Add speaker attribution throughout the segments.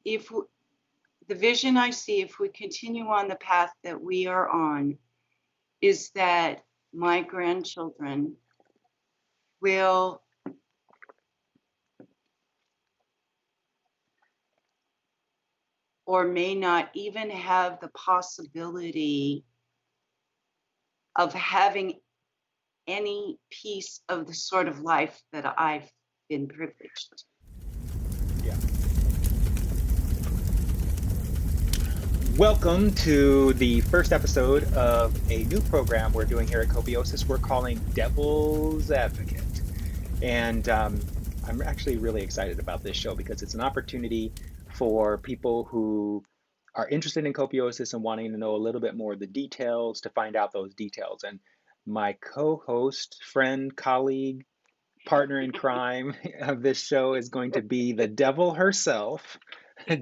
Speaker 1: if the vision I see, if we continue on the path that we are on, is that my grandchildren will or may not even have the possibility of having any piece of the sort of life that I've been privileged.
Speaker 2: Yeah. Welcome to the first episode of a new program we're doing here at Copiosis. We're calling Devil's Advocate. And I'm actually really excited about this show because it's an opportunity for people who are interested in Copiosis and wanting to know a little bit more of the details to find out those details. And my co-host, friend, colleague, partner in crime of this show is going to be the devil herself,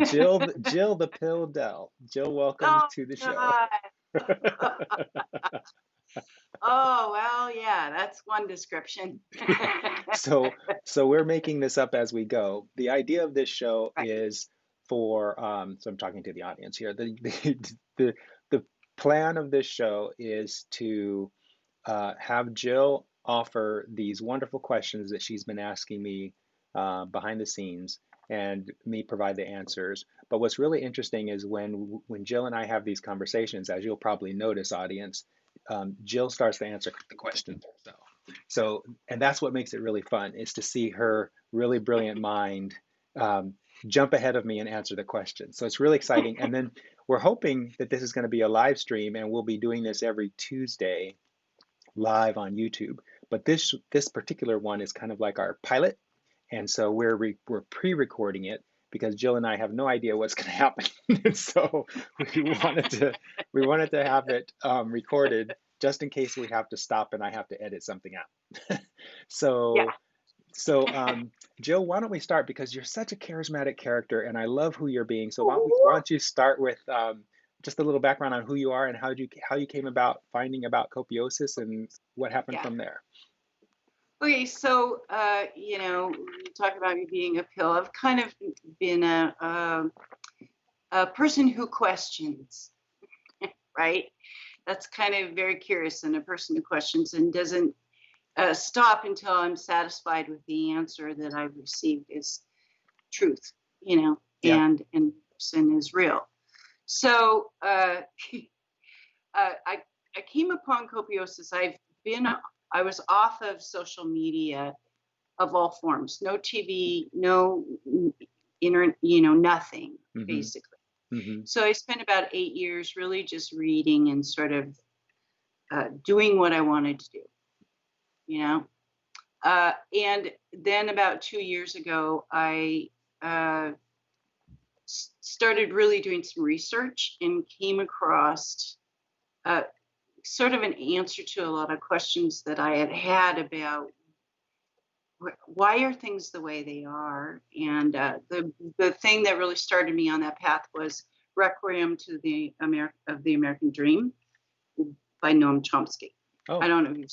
Speaker 2: Jill the Pill Dell. Jill, welcome
Speaker 1: Oh,
Speaker 2: to the show.
Speaker 1: God. Oh, well, yeah, that's one description.
Speaker 2: So we're making this up as we go. The idea of this show
Speaker 1: Right.
Speaker 2: is for so I'm talking to the audience here. The plan of this show is to have Jill offer these wonderful questions that she's been asking me behind the scenes, and me provide the answers. But what's really interesting is when Jill and I have these conversations, as you'll probably notice, audience, Jill starts to answer the questions herself. So, and that's what makes it really fun, is to see her really brilliant mind jump ahead of me and answer the question. So it's really exciting. And then we're hoping that this is going to be a live stream, and we'll be doing this every Tuesday live on YouTube. But this particular one is kind of like our pilot, and so we're pre-recording it because Jill and I have no idea what's going to happen. And so we wanted to have it recorded just in case we have to stop and I have to edit something out. So
Speaker 1: Yeah.
Speaker 2: Jill, why don't we start, because you're such a charismatic character and I love who you're being. So why don't you start with just a little background on who you are and how you came about finding about Copiosis and what happened
Speaker 1: Yeah.
Speaker 2: from there.
Speaker 1: Okay, so talk about me being a pill. I've kind of been a person who questions, right? That's kind of very curious, and a person who questions and doesn't stop until I'm satisfied with the answer that I've received is truth,
Speaker 2: Yeah.
Speaker 1: and person is real. So I came upon Copiosis. I was off of social media of all forms, no TV, no internet, nothing, basically.
Speaker 2: Mm-hmm.
Speaker 1: So I spent about 8 years really just reading and sort of doing what I wanted to do, and then about 2 years ago, I started really doing some research and came across sort of an answer to a lot of questions that I had about why are things the way they are. And the thing that really started me on that path was Requiem to the American Dream by Noam Chomsky.
Speaker 2: Oh.
Speaker 1: I don't know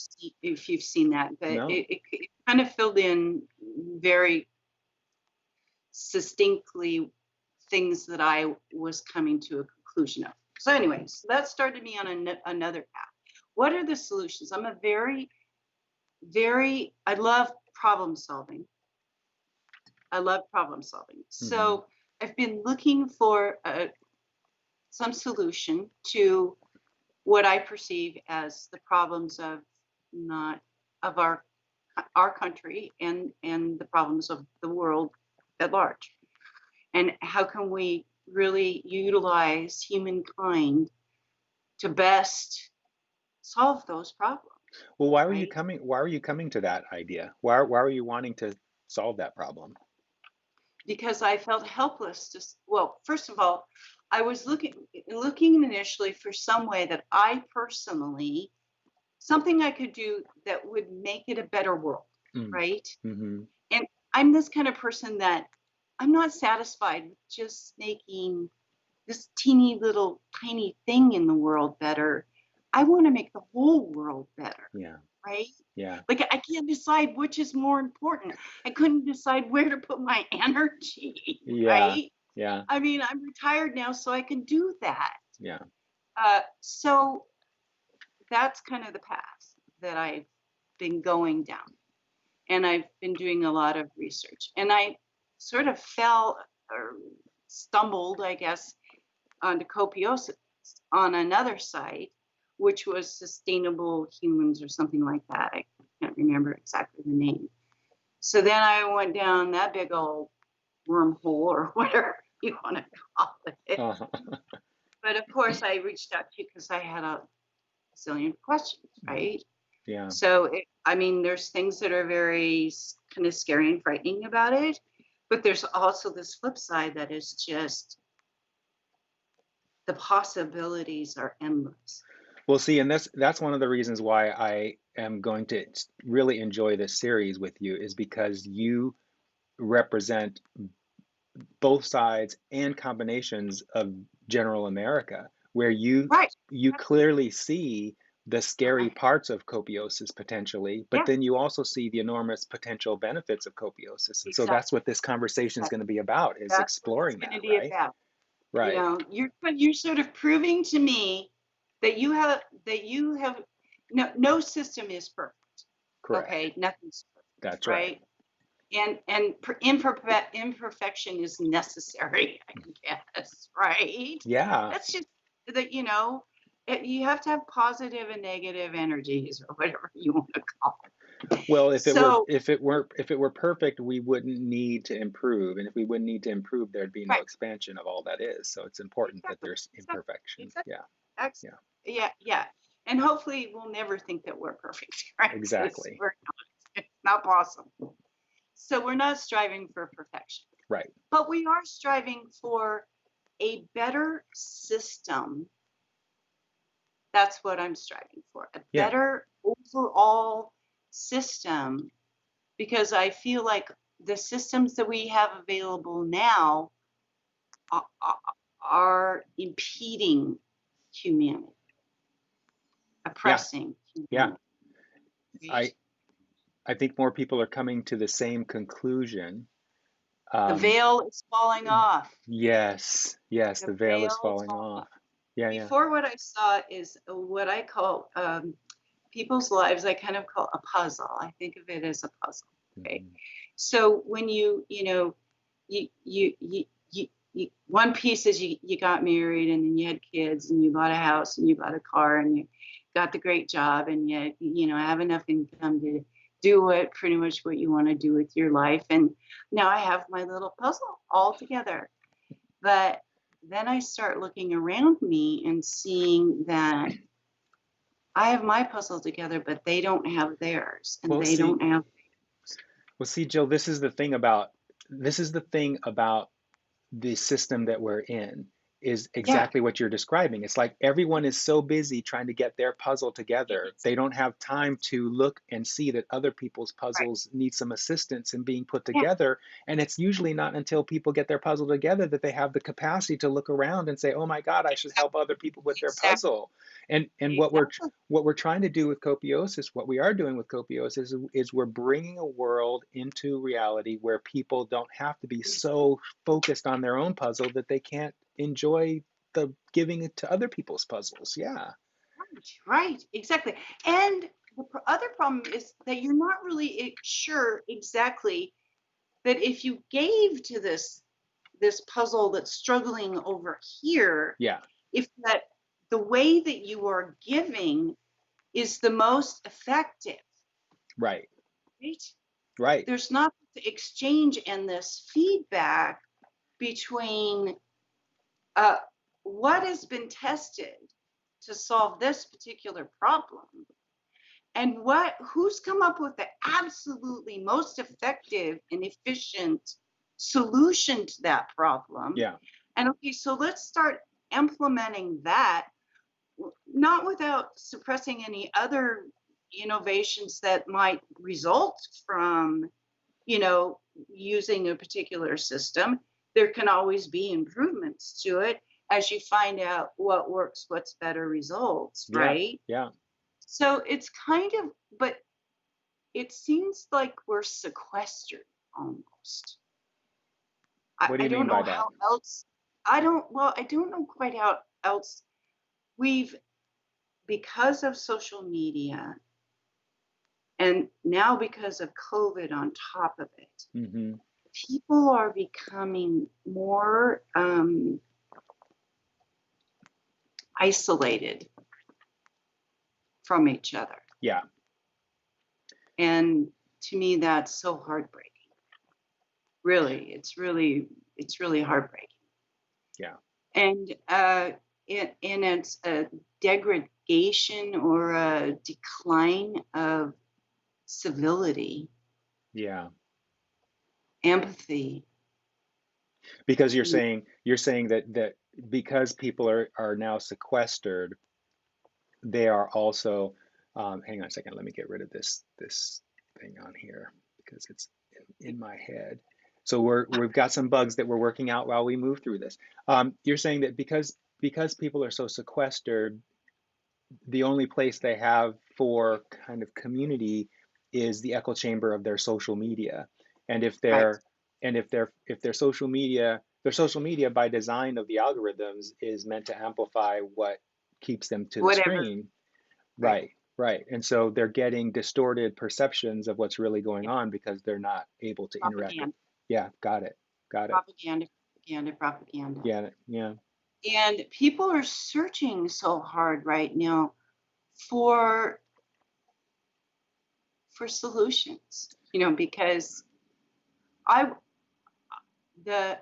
Speaker 1: if you've seen that, but
Speaker 2: No.
Speaker 1: it kind of filled in very succinctly things that I was coming to a conclusion of. So anyways, that started me on another path. What are the solutions? I'm a I love problem solving.
Speaker 2: Mm-hmm.
Speaker 1: So I've been looking for some solution to what I perceive as the problems of our country and the problems of the world at large. And how can we really utilize humankind to best solve those problems?
Speaker 2: Well, why were
Speaker 1: right?
Speaker 2: you coming? Why were you coming to that idea? Why were you wanting to solve that problem?
Speaker 1: Because I felt helpless. Well, first of all, I was looking initially for some way that I personally, something I could do that would make it a better world, right?
Speaker 2: Mm-hmm.
Speaker 1: And I'm this kind of person that I'm not satisfied with just making this teeny little tiny thing in the world better. I want to make the whole world better.
Speaker 2: Yeah.
Speaker 1: Right?
Speaker 2: Yeah.
Speaker 1: Like I can't decide which is more important. I couldn't decide where to put my energy.
Speaker 2: Yeah.
Speaker 1: Right?
Speaker 2: Yeah.
Speaker 1: I mean, I'm retired now, so I can do that.
Speaker 2: Yeah.
Speaker 1: So that's kind of the path that I've been going down. And I've been doing a lot of research. And I sort of fell or stumbled, I guess, onto Copiosis on another site, which was Sustainable Humans or something like that. I can't remember exactly the name. So then I went down that big old wormhole or whatever you want to call it.
Speaker 2: Uh-huh.
Speaker 1: But of course, I reached out to you because I had a zillion questions, right?
Speaker 2: Yeah.
Speaker 1: So, I mean, there's things that are very kind of scary and frightening about it, but there's also this flip side that is just the possibilities are endless.
Speaker 2: Well, see, and that's one of the reasons why I am going to really enjoy this series with you is because you represent both sides and combinations of general America, where
Speaker 1: Right.
Speaker 2: you
Speaker 1: Exactly.
Speaker 2: clearly see the scary
Speaker 1: Right.
Speaker 2: parts of copiosis potentially, but
Speaker 1: Yeah.
Speaker 2: then you also see the enormous potential benefits of copiosis. And so that's
Speaker 1: Exactly.
Speaker 2: what this conversation is
Speaker 1: Exactly.
Speaker 2: going to be about, is
Speaker 1: That's what it's
Speaker 2: exploring
Speaker 1: going
Speaker 2: that,
Speaker 1: to be
Speaker 2: right?
Speaker 1: about. You
Speaker 2: Right.
Speaker 1: know, you're sort of proving to me that you have no system is perfect.
Speaker 2: Correct.
Speaker 1: Okay, nothing's perfect,
Speaker 2: That's right.
Speaker 1: right? And imperfection is necessary, I guess, right?
Speaker 2: Yeah.
Speaker 1: That's just that, you have to have positive and negative energies or whatever you want to call it.
Speaker 2: Well,
Speaker 1: So,
Speaker 2: if it were perfect, we wouldn't need to improve. And if we wouldn't need to improve, there'd be no
Speaker 1: right,
Speaker 2: expansion of all that is. So it's important that
Speaker 1: exactly,
Speaker 2: there's
Speaker 1: exactly,
Speaker 2: imperfections.
Speaker 1: exactly,
Speaker 2: Yeah.
Speaker 1: ex-
Speaker 2: Yeah.
Speaker 1: yeah, yeah. And hopefully we'll never think that we're perfect, right? Because
Speaker 2: Exactly.
Speaker 1: we're not. It's not possible. So we're not striving for perfection,
Speaker 2: Right.
Speaker 1: but we are striving for a better system. That's what I'm striving for, a
Speaker 2: Yeah.
Speaker 1: better overall system, because I feel like the systems that we have available now are impeding humanity,
Speaker 2: Yeah.
Speaker 1: oppressing
Speaker 2: Yeah.
Speaker 1: humanity, right?
Speaker 2: I I think more people are coming to the same conclusion.
Speaker 1: The
Speaker 2: Um,
Speaker 1: veil is falling off.
Speaker 2: yes. Yes.
Speaker 1: The
Speaker 2: The veil is
Speaker 1: veil is
Speaker 2: falling
Speaker 1: falling
Speaker 2: off.
Speaker 1: off.
Speaker 2: Yeah. Yeah.
Speaker 1: Before, what I saw is what I call people's lives, I kind of call a puzzle. I think of it as a puzzle. Okay.
Speaker 2: Mhm.
Speaker 1: So when you one piece is you got married and then you had kids and you bought a house and you bought a car and you got the great job and you have enough income to do pretty much what you want to do with your life. And now I have my little puzzle all together. But then I start looking around me and seeing that I have my puzzle together, but they don't have theirs, and
Speaker 2: Well,
Speaker 1: they
Speaker 2: see,
Speaker 1: don't have.
Speaker 2: Jill, this is the thing about the system that we're in is
Speaker 1: Yeah,
Speaker 2: exactly what you're describing. It's like everyone is so busy trying to get their puzzle together.
Speaker 1: it's
Speaker 2: They don't have time to look and see that other people's
Speaker 1: right.
Speaker 2: puzzles need some assistance in being put
Speaker 1: Yeah,
Speaker 2: together. And it's usually not until people get their puzzle together that they have the capacity to look around and say, "Oh my God, I should help other people with their
Speaker 1: exactly,
Speaker 2: puzzle." And
Speaker 1: exactly.
Speaker 2: what we're trying to do with Copiosis, what we are doing with Copiosis is we're bringing a world into reality where people don't have to be so focused on their own puzzle that they can't enjoy the giving it to other people's puzzles. Yeah.
Speaker 1: Right, right, exactly. And the other problem is that you're not really sure exactly that if you gave to this puzzle that's struggling over here,
Speaker 2: Yeah.
Speaker 1: if that the way that you are giving is the most effective,
Speaker 2: Right.
Speaker 1: right?
Speaker 2: Right.
Speaker 1: There's not the exchange and this feedback between uh, what has been tested to solve this particular problem and who's come up with the absolutely most effective and efficient solution to that problem.
Speaker 2: Yeah.
Speaker 1: And okay, so let's start implementing that, not without suppressing any other innovations that might result from using a particular system. There can always be improvements to it as you find out what works, what's better results,
Speaker 2: Yeah.
Speaker 1: right?
Speaker 2: Yeah.
Speaker 1: So it's kind of, but it seems like we're sequestered almost.
Speaker 2: What do
Speaker 1: I
Speaker 2: you
Speaker 1: don't
Speaker 2: mean
Speaker 1: know
Speaker 2: by that?
Speaker 1: how else. I don't know quite how else we've, because of social media and now because of COVID on top of it,
Speaker 2: Hmm.
Speaker 1: people are becoming more isolated from each other.
Speaker 2: Yeah.
Speaker 1: And to me, that's so heartbreaking. Really, it's really heartbreaking.
Speaker 2: Yeah.
Speaker 1: And it's a degradation or a decline of civility,
Speaker 2: Yeah.
Speaker 1: empathy.
Speaker 2: Because you're saying that because people are now sequestered, they are also, hang on a second, let me get rid of this thing on here because it's in my head. So we've got some bugs that we're working out while we move through this. You're saying that because people are so sequestered, the only place they have for kind of community is the echo chamber of their social media. And if
Speaker 1: Right.
Speaker 2: they're and if their social media by design of the algorithms is meant to amplify what keeps them to the
Speaker 1: Whatever.
Speaker 2: screen.
Speaker 1: Right.
Speaker 2: Right, right. And so they're getting distorted perceptions of what's really going
Speaker 1: Yeah.
Speaker 2: on because they're not able to interact with.
Speaker 1: Propaganda,
Speaker 2: Yeah, got it. Got it.
Speaker 1: propaganda, propaganda, propaganda.
Speaker 2: Yeah, yeah.
Speaker 1: And people are searching so hard right now for solutions, because I the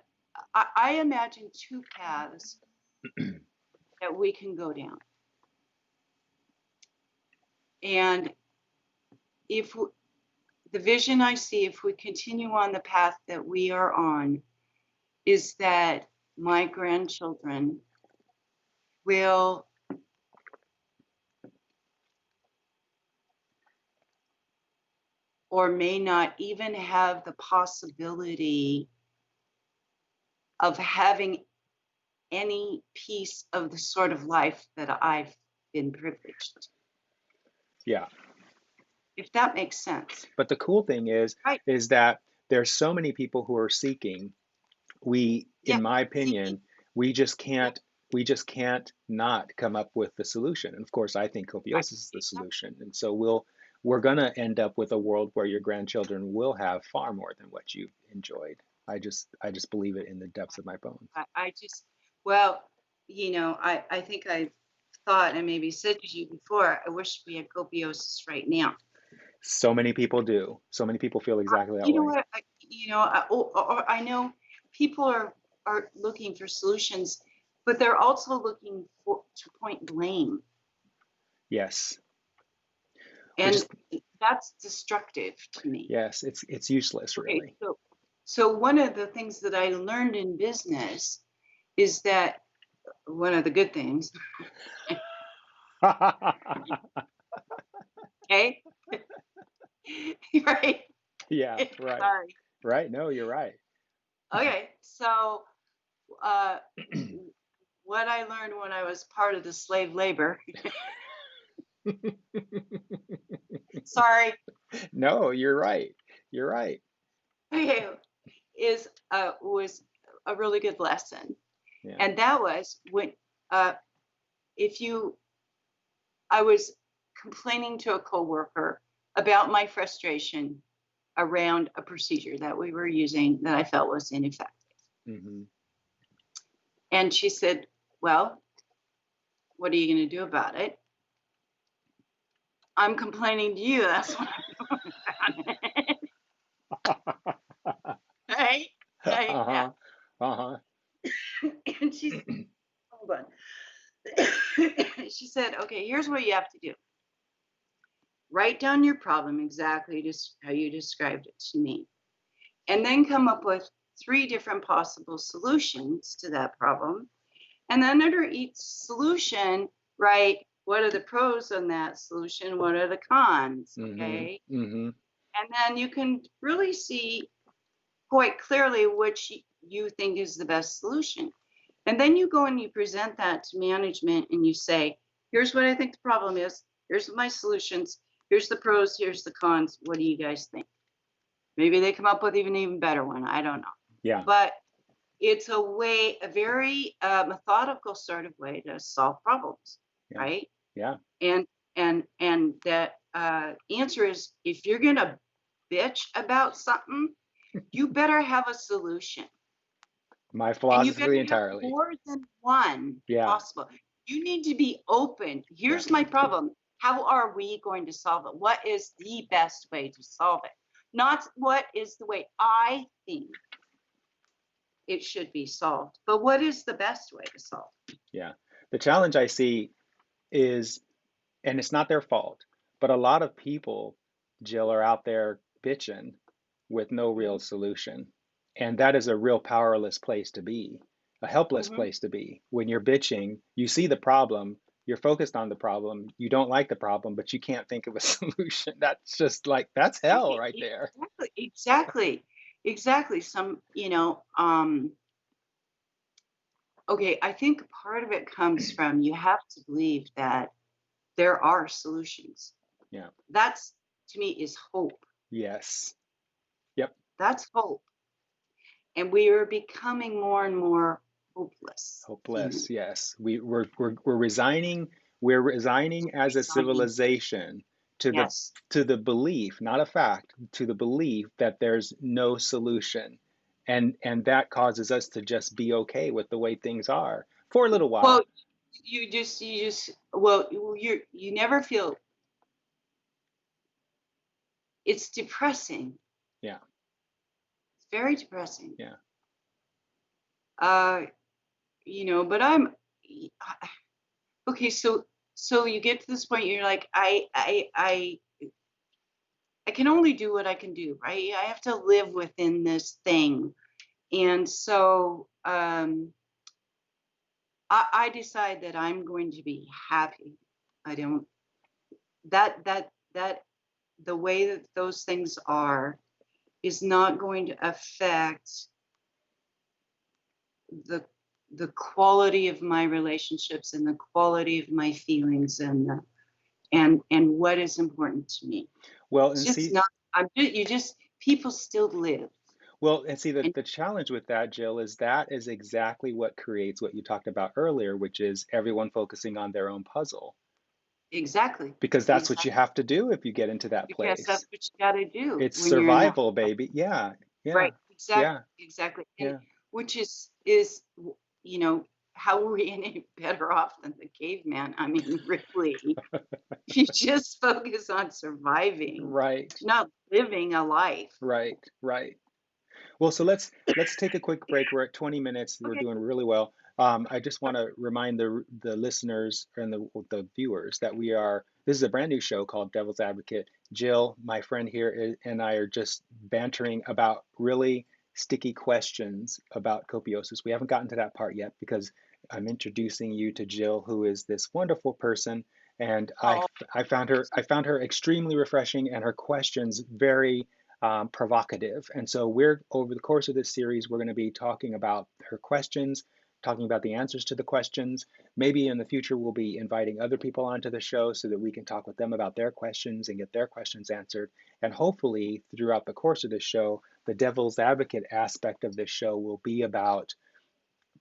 Speaker 1: I imagine two paths that we can go down. And if the vision I see, if we continue on the path that we are on, is that my grandchildren will or may not even have the possibility of having any piece of the sort of life that I've been privileged,
Speaker 2: Yeah.
Speaker 1: if that makes sense.
Speaker 2: But the cool thing is
Speaker 1: Right.
Speaker 2: is that there's so many people who are seeking.
Speaker 1: Yeah.
Speaker 2: In my
Speaker 1: Seeking.
Speaker 2: opinion, we just
Speaker 1: Yeah.
Speaker 2: can't we just can't not come up with the solution. And of course, I think
Speaker 1: Right.
Speaker 2: copiosis is the solution. And so we're going to end up with a world where your grandchildren will have far more than what you've enjoyed. I just believe it in the depths of my bones.
Speaker 1: I just, well, I think I've thought and maybe said to you before, I wish we had copiosis right now.
Speaker 2: So many people do. So many people feel exactly that
Speaker 1: You know
Speaker 2: way.
Speaker 1: what? I know people are looking for solutions, but they're also looking to point blame,
Speaker 2: Yes. Which
Speaker 1: and
Speaker 2: is
Speaker 1: that's destructive to me.
Speaker 2: yes, it's useless
Speaker 1: Okay,
Speaker 2: really.
Speaker 1: so one of the things that I learned in business is that one of the good things, okay, right?
Speaker 2: Yeah, right.
Speaker 1: Sorry.
Speaker 2: Right. No, you're right.
Speaker 1: Okay, so uh, what I learned when I was part of the slave labor, sorry,
Speaker 2: No, you're right. You're right.
Speaker 1: okay, was a really good lesson,
Speaker 2: Yeah.
Speaker 1: and that was when uh, if you, I was complaining to a coworker about my frustration around a procedure that we were using that I felt was ineffective,
Speaker 2: Hmm.
Speaker 1: and she said, "Well, what are you going to do about it?" I'm complaining to you. That's what I'm doing about it. Right? Right? Yeah.
Speaker 2: Uh-huh. Uh-huh.
Speaker 1: And she's, hold on. She said, okay, here's what you have to do. Write down your problem exactly just how you described it to me. And then come up with 3 different possible solutions to that problem. And then under each solution, write what are the pros on that solution? What are the cons?
Speaker 2: Hmm.
Speaker 1: Okay.
Speaker 2: Hmm.
Speaker 1: And then you can really see quite clearly which you think is the best solution. And then you go and you present that to management and you say, here's what I think the problem is. Here's my solutions. Here's the pros. Here's the cons. What do you guys think? Maybe they come up with even better one. I don't know.
Speaker 2: Yeah.
Speaker 1: But it's a very methodical sort of way to solve problems,
Speaker 2: Yeah.
Speaker 1: right?
Speaker 2: Yeah.
Speaker 1: And that answer is, if you're gonna bitch about something, you better have a solution,
Speaker 2: My
Speaker 1: and you better
Speaker 2: philosophy
Speaker 1: have
Speaker 2: entirely.
Speaker 1: more than one
Speaker 2: Yeah.
Speaker 1: possible. You need to be open.
Speaker 2: Yeah.
Speaker 1: Here's my problem. How are we going to solve it? What is the best way to solve it? Not what is the way I think it should be solved, but what is the best way to solve it?
Speaker 2: Yeah. The challenge I see is, and it's not their fault, but a lot of people, Jill, are out there bitching with no real solution. And that is a real powerless place to be, a helpless
Speaker 1: Mm-hmm.
Speaker 2: place to be. When you're bitching, you see the problem, you're focused on the problem, you don't like the problem, but you can't think of a solution. That's just like, that's hell right there.
Speaker 1: Exactly. Okay, I think part of it comes from, you have to believe that there are solutions.
Speaker 2: Yeah.
Speaker 1: That's, to me, is hope.
Speaker 2: Yes. Yep.
Speaker 1: That's hope. And we are becoming more and more hopeless
Speaker 2: Hopeless.
Speaker 1: humans.
Speaker 2: Yes. We're resigning. We're resigning as a
Speaker 1: Resigning.
Speaker 2: civilization
Speaker 1: Yes.
Speaker 2: to the belief, not a fact, to the belief that there's no solution. And that causes us to just be okay with the way things are for a little
Speaker 1: Well,
Speaker 2: while.
Speaker 1: you never feel, it's depressing.
Speaker 2: Yeah.
Speaker 1: It's very depressing.
Speaker 2: Yeah.
Speaker 1: Uh, but okay, so you get to this point, you're like, I can only do what I can do, right? I have to live within this thing. And so I decide that I'm going to be happy. I don't, that the way that those things are is not going to affect the the quality of my relationships and the quality of my feelings and what is important to me.
Speaker 2: Well,
Speaker 1: It's
Speaker 2: and
Speaker 1: just
Speaker 2: see,
Speaker 1: not. You just, people still live.
Speaker 2: the,
Speaker 1: And
Speaker 2: the challenge with that, Jill, is that is exactly what creates what you talked about earlier, which is everyone focusing on their own puzzle.
Speaker 1: exactly,
Speaker 2: Because that's what you
Speaker 1: exactly,
Speaker 2: have to do if you get into that
Speaker 1: because that's
Speaker 2: place.
Speaker 1: what you got to do
Speaker 2: It's
Speaker 1: when you're in that.
Speaker 2: survival, baby. Yeah, yeah,
Speaker 1: Right, exactly,
Speaker 2: yeah,
Speaker 1: exactly. And
Speaker 2: yeah.
Speaker 1: which is, you know, how are we any better off than the caveman? I mean, really, you just focus on surviving,
Speaker 2: Right,
Speaker 1: not living a life.
Speaker 2: right, right. Well, so let's take a quick break. We're at 20 minutes. We're
Speaker 1: Okay.
Speaker 2: doing really well. I just want to remind the listeners and the viewers that this is a brand new show called Devil's Advocate. Jill, my friend here, and I are just bantering about really sticky questions about copiosis. We haven't gotten to that part yet because I'm introducing you to Jill, who is this wonderful person, and
Speaker 1: Oh,
Speaker 2: I found her extremely refreshing and her questions very provocative. And so we're over the course of this series, we're going to be talking about her questions, talking about the answers to the questions. Maybe in the future, we'll be inviting other people onto the show so that we can talk with them about their questions and get their questions answered. And hopefully, throughout the course of this show, the devil's advocate aspect of this show will be about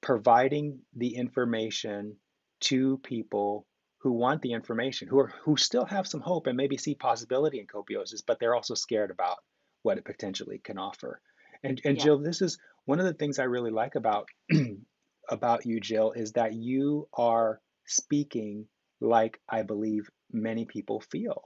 Speaker 2: providing the information to people who want the information, who still have some hope and maybe see possibility in copiosis, but they're also scared about what it potentially can offer. And
Speaker 1: yeah.
Speaker 2: Jill, this is one of the things I really like about about you, Jill, is that you are speaking like I believe many people feel.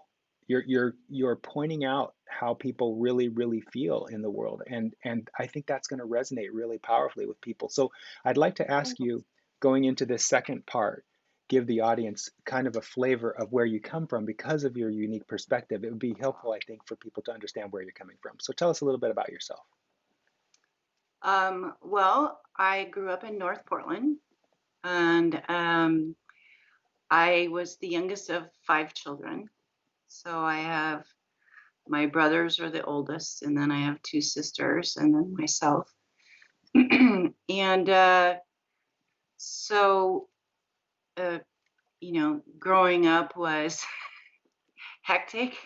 Speaker 2: You're pointing out how people really, really feel in the world. And I think that's going to resonate really powerfully with people. So I'd like to ask you, going into this second part, give the audience kind of a flavor of where you come from because of your unique perspective. It would be helpful, I think, for people to understand where you're coming from. So tell us a little bit about yourself.
Speaker 1: Well, I grew up in North Portland, and I was the youngest of 5 children. So I have, my brothers are the oldest, and then I have 2 sisters, and then myself. And so, uh, growing up was hectic,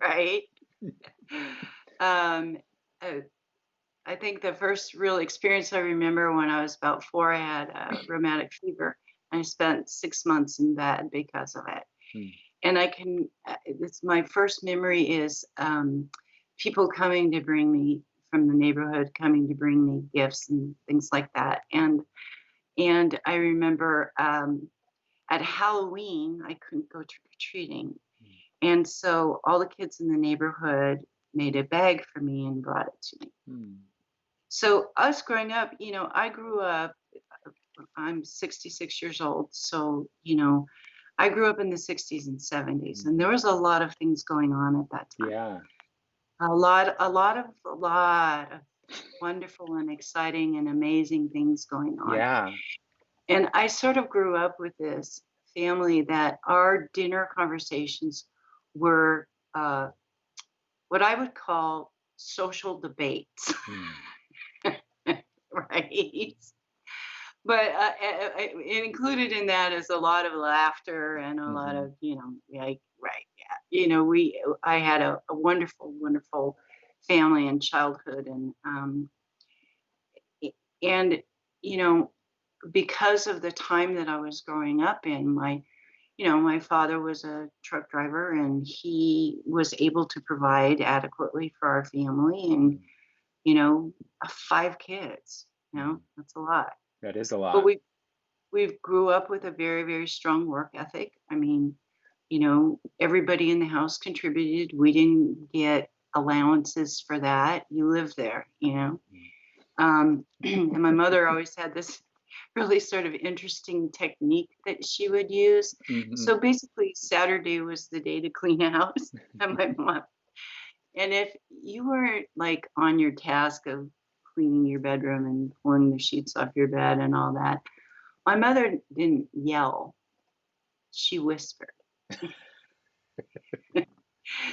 Speaker 1: right? Um, uh, I think the first real experience I remember when I was about 4, I had a rheumatic fever. I spent 6 months in bed because of it.
Speaker 2: Mm.
Speaker 1: And it's my first memory is, people coming to bring me from the neighborhood, coming to bring me gifts and things like that. And I remember, at Halloween, I couldn't go trick or treating. And so all the kids in the neighborhood made a bag for me and brought it to me.
Speaker 2: Mm.
Speaker 1: So us growing up, I grew up, I'm 66 years old, so, I grew up in the 60s and 70s, and there
Speaker 2: Mhm.
Speaker 1: was a lot of things going on at that time.
Speaker 2: Yeah.
Speaker 1: A lot of wonderful and exciting and amazing things going on.
Speaker 2: Yeah.
Speaker 1: And I sort of grew up with this family that our dinner conversations were, what I would call social debates,
Speaker 2: Mm.
Speaker 1: right? But included in that is a lot of laughter and a lot
Speaker 2: Mhm.
Speaker 1: of, like, right, yeah. I had a wonderful, wonderful family and childhood, a- and, you know, because of the time that I was growing up in, my father was a truck driver and he was able to provide adequately for our family and,
Speaker 2: Mm.
Speaker 1: 5 kids,
Speaker 2: Mhm.
Speaker 1: that's a lot.
Speaker 2: That is a
Speaker 1: But
Speaker 2: lot.
Speaker 1: we grew up with a very, very strong work ethic. I mean, everybody in the house contributed. We didn't get allowances for that. You live there.
Speaker 2: Mm.
Speaker 1: And my mother always had this really sort of interesting technique that she would use.
Speaker 2: Mhm.
Speaker 1: So basically, Saturday was the day to clean house. And my mom, and if you were like on your task of cleaning your bedroom and pulling the sheets off your bed and all that, my mother didn't yell, she whispered.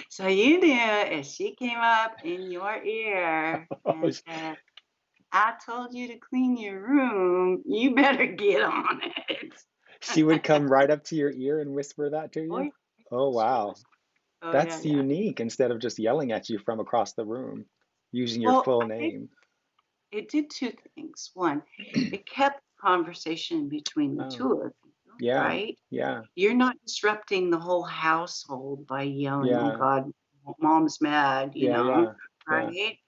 Speaker 1: So you knew if she came up in your ear and said, "I told you to clean your room, you better get on it."
Speaker 2: She would come right up to your ear and whisper that to
Speaker 1: Oh,
Speaker 2: you?
Speaker 1: yeah,
Speaker 2: Oh,
Speaker 1: she
Speaker 2: wow.
Speaker 1: was. Oh, yeah,
Speaker 2: That's
Speaker 1: yeah.
Speaker 2: unique instead of just yelling at you from across the room using your
Speaker 1: Well,
Speaker 2: full
Speaker 1: I think
Speaker 2: name.
Speaker 1: it did 2 things. One, it kept conversation between the
Speaker 2: Oh,
Speaker 1: 2 of you,
Speaker 2: yeah.
Speaker 1: right?
Speaker 2: Yeah.
Speaker 1: You're not disrupting the whole household by yelling, "Oh
Speaker 2: Yeah.
Speaker 1: god, mom's mad,"
Speaker 2: Yeah. Yeah. Yeah.
Speaker 1: right?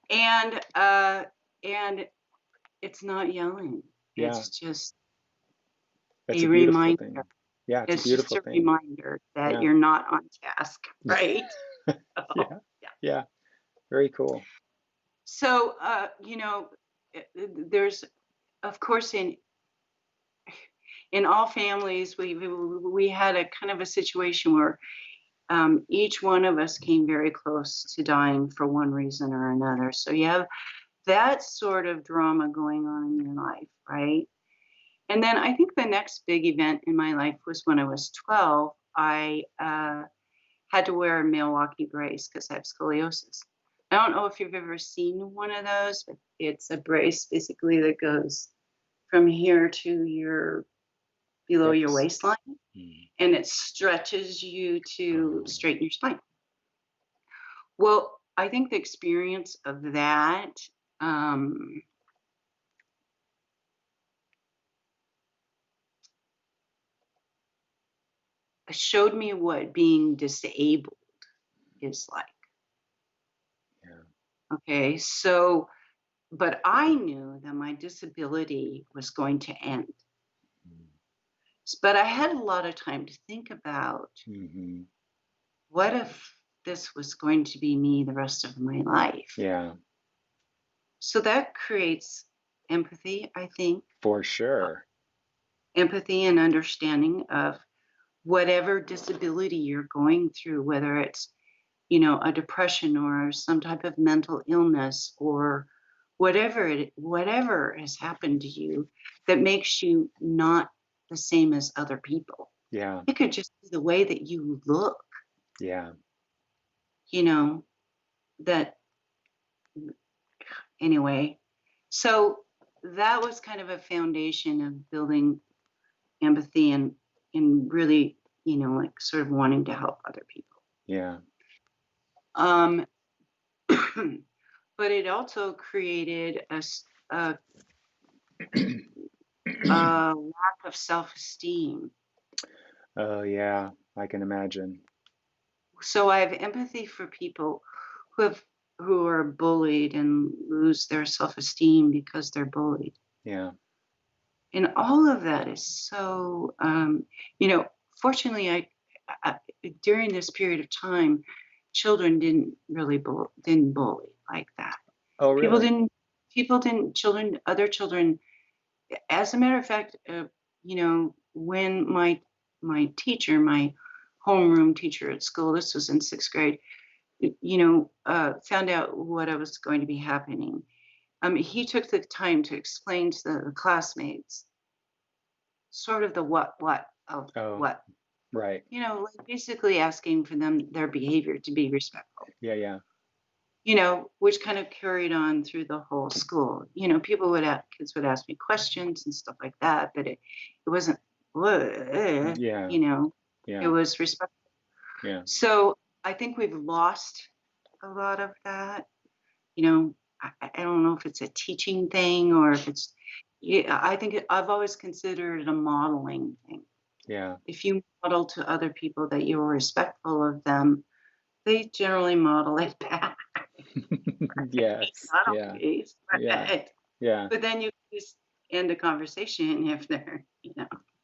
Speaker 1: And, and it's not yelling.
Speaker 2: Yeah.
Speaker 1: It's just
Speaker 2: That's
Speaker 1: a
Speaker 2: a beautiful
Speaker 1: reminder.
Speaker 2: thing. Yeah, it's a
Speaker 1: It's just
Speaker 2: beautiful
Speaker 1: a
Speaker 2: thing.
Speaker 1: reminder that
Speaker 2: Yeah.
Speaker 1: you're not on task, right? So,
Speaker 2: Yeah.
Speaker 1: yeah.
Speaker 2: Yeah. Very cool.
Speaker 1: So, there's, of course, in all families, we had a kind of a situation where, each one of us came very close to dying for one reason or another. So you have that sort of drama going on in your life, right? And then I think the next big event in my life was when I was 12. I had to wear a Milwaukee brace because I have scoliosis. I don't know if you've ever seen one of those, but it's a brace basically that goes from here to your below your
Speaker 2: Hips.
Speaker 1: waistline,
Speaker 2: Mm.
Speaker 1: and it stretches you to
Speaker 2: Oh.
Speaker 1: straighten your spine. Well, I think the experience of that, um, showed me what being disabled is like.
Speaker 2: Yeah.
Speaker 1: Okay, so, but I knew that my disability was going to end.
Speaker 2: Mm.
Speaker 1: But I had a lot of time to think about
Speaker 2: Mhm.
Speaker 1: what if this was going to be me the rest of my life.
Speaker 2: Yeah,
Speaker 1: So that creates empathy, I think,
Speaker 2: for sure.
Speaker 1: empathy and understanding of whatever disability you're going through, whether it's, a depression or some type of mental illness or whatever has happened to you that makes you not the same as other people.
Speaker 2: Yeah.
Speaker 1: It could just be the way that you look,
Speaker 2: Yeah.
Speaker 1: you know, that anyway. So that was kind of a foundation of building empathy and really, like sort of wanting to help other people.
Speaker 2: Yeah.
Speaker 1: Um, but it also created a lack of self-esteem.
Speaker 2: Oh yeah, I can imagine.
Speaker 1: So I have empathy for people who have who are bullied and lose their self-esteem because they're bullied.
Speaker 2: Yeah.
Speaker 1: And all of that is so, you know, fortunately, I during this period of time, children didn't really didn't bully like that.
Speaker 2: Oh
Speaker 1: People
Speaker 2: really?
Speaker 1: didn't, children, other children. As a matter of fact, when my teacher, my homeroom teacher at school, this was in sixth grade, found out what I was going to be happening. He took the time to explain to the classmates sort of the what of
Speaker 2: Oh
Speaker 1: what,
Speaker 2: right.
Speaker 1: like basically asking for them their behavior to be respectful,
Speaker 2: Yeah, yeah.
Speaker 1: which kind of carried on through the whole school. Kids would ask me questions and stuff like that, but it wasn't, "Ugh,"
Speaker 2: Yeah,
Speaker 1: it
Speaker 2: yeah,
Speaker 1: was respect.
Speaker 2: yeah.
Speaker 1: So I think we've lost a lot of that. You know, I don't know if it's a teaching thing or if it's, yeah, I've always considered it a modeling thing.
Speaker 2: Yeah.
Speaker 1: If you model to other people that you are respectful of them, they generally model it back.
Speaker 2: Yes.
Speaker 1: Not
Speaker 2: Yeah.
Speaker 1: always,
Speaker 2: Yeah. Yeah.
Speaker 1: but then you just end a conversation if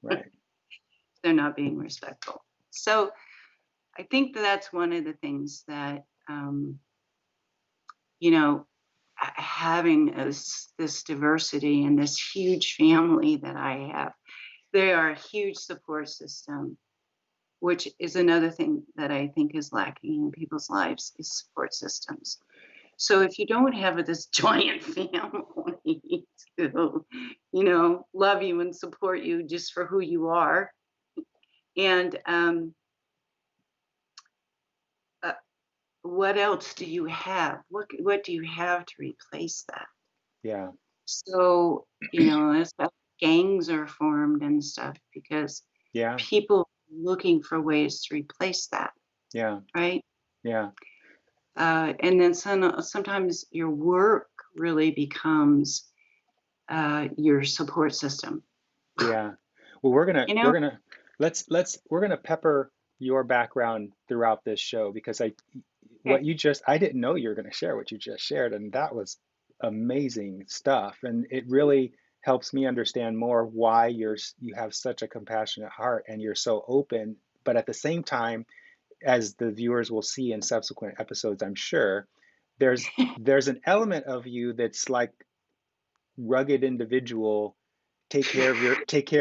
Speaker 2: Right.
Speaker 1: they're not being respectful. So I think that's one of the things that, you know, having this diversity and this huge family that I have, they are a huge support system, which is another thing that I think is lacking in people's lives is support systems. So if you don't have this giant family to, love you and support you just for who you are, and uh, what else do you have? What do you have to replace that?
Speaker 2: Yeah.
Speaker 1: So, that's how gangs are formed and stuff because
Speaker 2: Yeah.
Speaker 1: people are looking for ways to replace that,
Speaker 2: Yeah.
Speaker 1: right?
Speaker 2: Yeah.
Speaker 1: And then sometimes your work really becomes your support system.
Speaker 2: Yeah. Well, we're gonna
Speaker 1: You
Speaker 2: we're
Speaker 1: know?
Speaker 2: gonna let's we're gonna pepper your background throughout this show because
Speaker 1: Okay.
Speaker 2: I didn't know you were gonna share what you just shared, and that was amazing stuff. And it really helps me understand more why you have such a compassionate heart and you're so open, but at the same time, as the viewers will see in subsequent episodes, I'm sure, there's an element of you that's like rugged individual, take care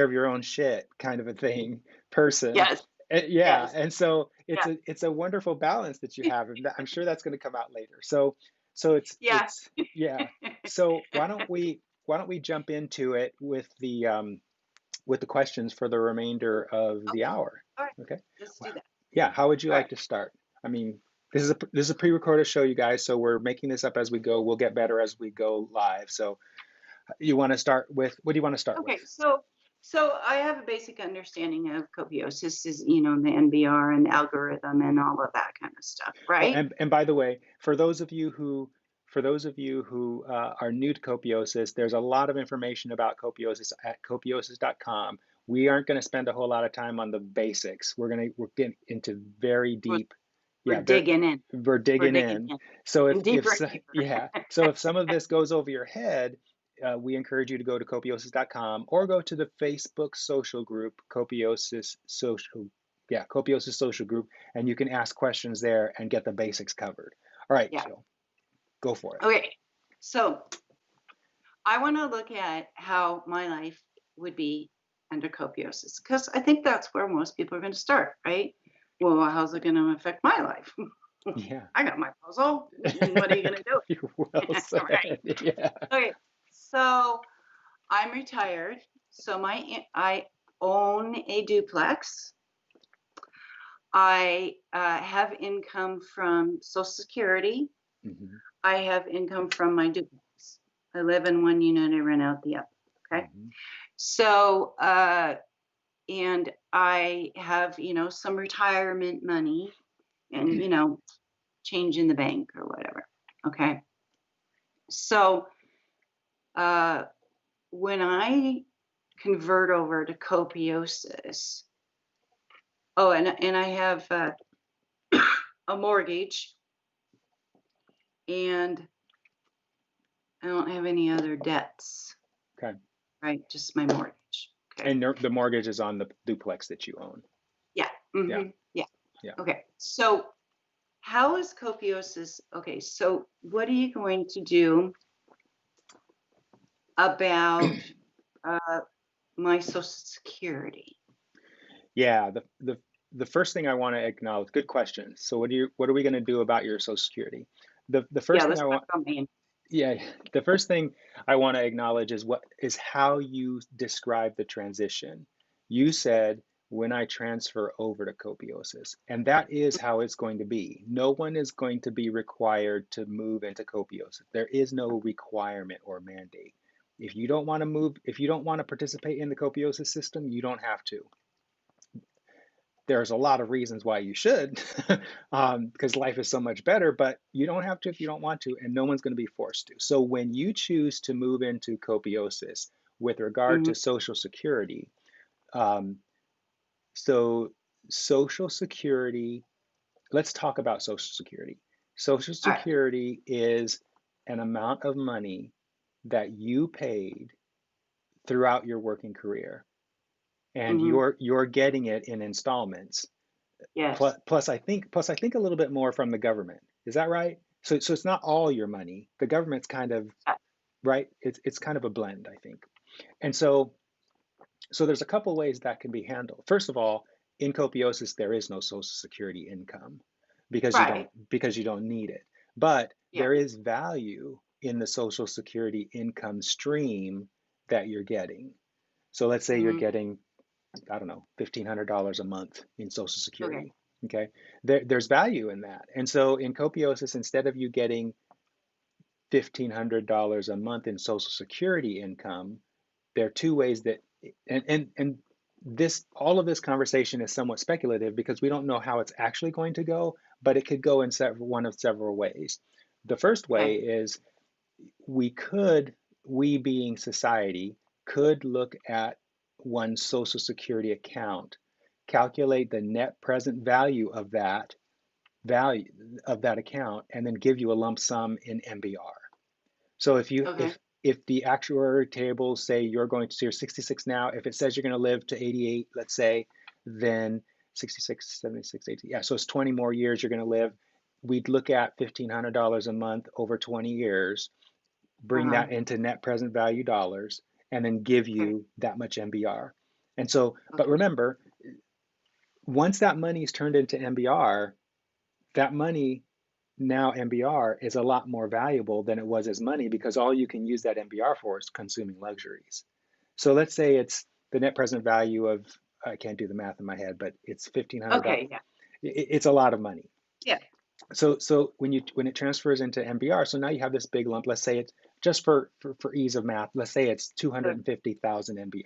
Speaker 2: of your own shit kind of a thing person.
Speaker 1: Yes.
Speaker 2: Yeah,
Speaker 1: Yes.
Speaker 2: and so
Speaker 1: Yeah.
Speaker 2: it's a wonderful balance that you have, and I'm sure that's going to come out later. So
Speaker 1: Yeah.
Speaker 2: it's yeah. So why don't we jump into it with the questions for the remainder of the
Speaker 1: Okay.
Speaker 2: hour?
Speaker 1: All right.
Speaker 2: Okay.
Speaker 1: Let's
Speaker 2: Well,
Speaker 1: do that.
Speaker 2: yeah, how would you
Speaker 1: All
Speaker 2: like
Speaker 1: right.
Speaker 2: to start? I mean, this is a pre-recorded show, you guys, so we're making this up as we go. We'll get better as we go live. So you want to start with what do you want to start with?
Speaker 1: Okay. So I have a basic understanding of copiosis is, the NBR and algorithm and all of that kind of stuff,
Speaker 2: Oh,
Speaker 1: right?
Speaker 2: and by the way, for those of you who are new to Copiosis, there's a lot of information about Copiosis at copiosis.com. We aren't going to spend a whole lot of time on the basics. We're getting into very
Speaker 1: We're,
Speaker 2: deep,
Speaker 1: we're
Speaker 2: yeah, very,
Speaker 1: digging in.
Speaker 2: we're
Speaker 1: We're
Speaker 2: digging
Speaker 1: digging
Speaker 2: in.
Speaker 1: in
Speaker 2: So
Speaker 1: and deeper and deeper.
Speaker 2: yeah, so if some of this goes over your head, we encourage you to go to copiosis.com or go to the Facebook social group, Copiosis Social, yeah, Copiosis Social Group, and you can ask questions there and get the basics covered. All right,
Speaker 1: Yeah.
Speaker 2: Jill, go for it.
Speaker 1: Okay. So I want to look at how my life would be under copiosis because I think that's where most people are going to start, right? Well, how's it going to affect my life?
Speaker 2: Yeah.
Speaker 1: I got my puzzle. What are you going to do?
Speaker 2: You're well
Speaker 1: Right.
Speaker 2: said. Yeah.
Speaker 1: Okay. So I'm retired. So I own a duplex. I have income from Social Security.
Speaker 2: Hmm.
Speaker 1: I have income from my duplex. I live in one unit. I rent out the other. Okay.
Speaker 2: Hmm.
Speaker 1: So, and I have, some retirement money and, change in the bank or whatever. Okay. So when I convert over to Copiosis, oh, and I have a mortgage, and I don't have any other debts,
Speaker 2: Okay.
Speaker 1: right? Just my mortgage. Okay.
Speaker 2: And the mortgage is on the duplex that you own.
Speaker 1: Yeah.
Speaker 2: Yeah.
Speaker 1: Yeah.
Speaker 2: Yeah.
Speaker 1: Okay. So how is Copiosis? Okay. So what are you going to do about my Social Security?
Speaker 2: Yeah. The first thing I want to acknowledge, good question. So what are we going to do about your Social Security? The
Speaker 1: Yeah,
Speaker 2: first thing
Speaker 1: let's
Speaker 2: I
Speaker 1: talk
Speaker 2: want,
Speaker 1: about me.
Speaker 2: yeah, the first thing I want to acknowledge is how you describe the transition. You said when I transfer over to Copiosis, and that is how it's going to be. No one is going to be required to move into Copiosis. There is no requirement or mandate. If you don't want to move, if you don't want to participate in the Copiosis system, you don't have to. There's a lot of reasons why you should, because life is so much better, but you don't have to if you don't want to, and no one's going to be forced to. So when you choose to move into Copiosis with regard
Speaker 1: Mhm.
Speaker 2: to Social Security, um, so Social Security, let's talk about Social Security. Social
Speaker 1: All right.
Speaker 2: Security is an amount of money that you paid throughout your working career, and
Speaker 1: Hmm.
Speaker 2: you're getting it in installments.
Speaker 1: Yes.
Speaker 2: Plus I think a little bit more from the government. Is that right? So it's not all your money. The government's kind of
Speaker 1: Uh,
Speaker 2: right. It's kind of a blend, I think. And so there's a couple ways that can be handled. First of all, in Copiosis there is no Social Security income
Speaker 1: Right.
Speaker 2: because you don't need it. But
Speaker 1: Yeah.
Speaker 2: there is value in the Social Security income stream that you're getting. So let's say you're
Speaker 1: Hmm.
Speaker 2: getting, I don't know, $1,500 a month in Social
Speaker 1: Okay.
Speaker 2: Security. Okay, there's value in that. And so in Copiosis, instead of you getting $1,500 a month in Social Security income, there are two ways that, and this all of this conversation is somewhat speculative because we don't know how it's actually going to go, but it could go in one of several ways. The first way
Speaker 1: Okay.
Speaker 2: is we being society, could look at one's Social Security account, calculate the net present value of that account, and then give you a lump sum in NBR. So
Speaker 1: Okay.
Speaker 2: if the actuary tables say you're 66 now, if it says you're going to live to 88, let's say, then 66, 76, 80, yeah, so it's 20 more years you're going to live. We'd look at $1,500 a month over 20 years, bring
Speaker 1: Uh-huh.
Speaker 2: that into net present value dollars, and then give
Speaker 1: Okay.
Speaker 2: you that much NBR. And so, but
Speaker 1: Okay.
Speaker 2: remember, once that money is turned into NBR, that money now NBR is a lot more valuable than it was as money because all you can use that NBR for is consuming luxuries. So let's say it's the net present value of, I can't do the math in my head, but it's $1,500.
Speaker 1: Okay. Yeah.
Speaker 2: It's a lot of money.
Speaker 1: Yeah.
Speaker 2: So when it transfers into NBR, so now you have this big lump. Let's say it's just for ease of math. Let's say it's
Speaker 1: Good.
Speaker 2: 250,000 NBR.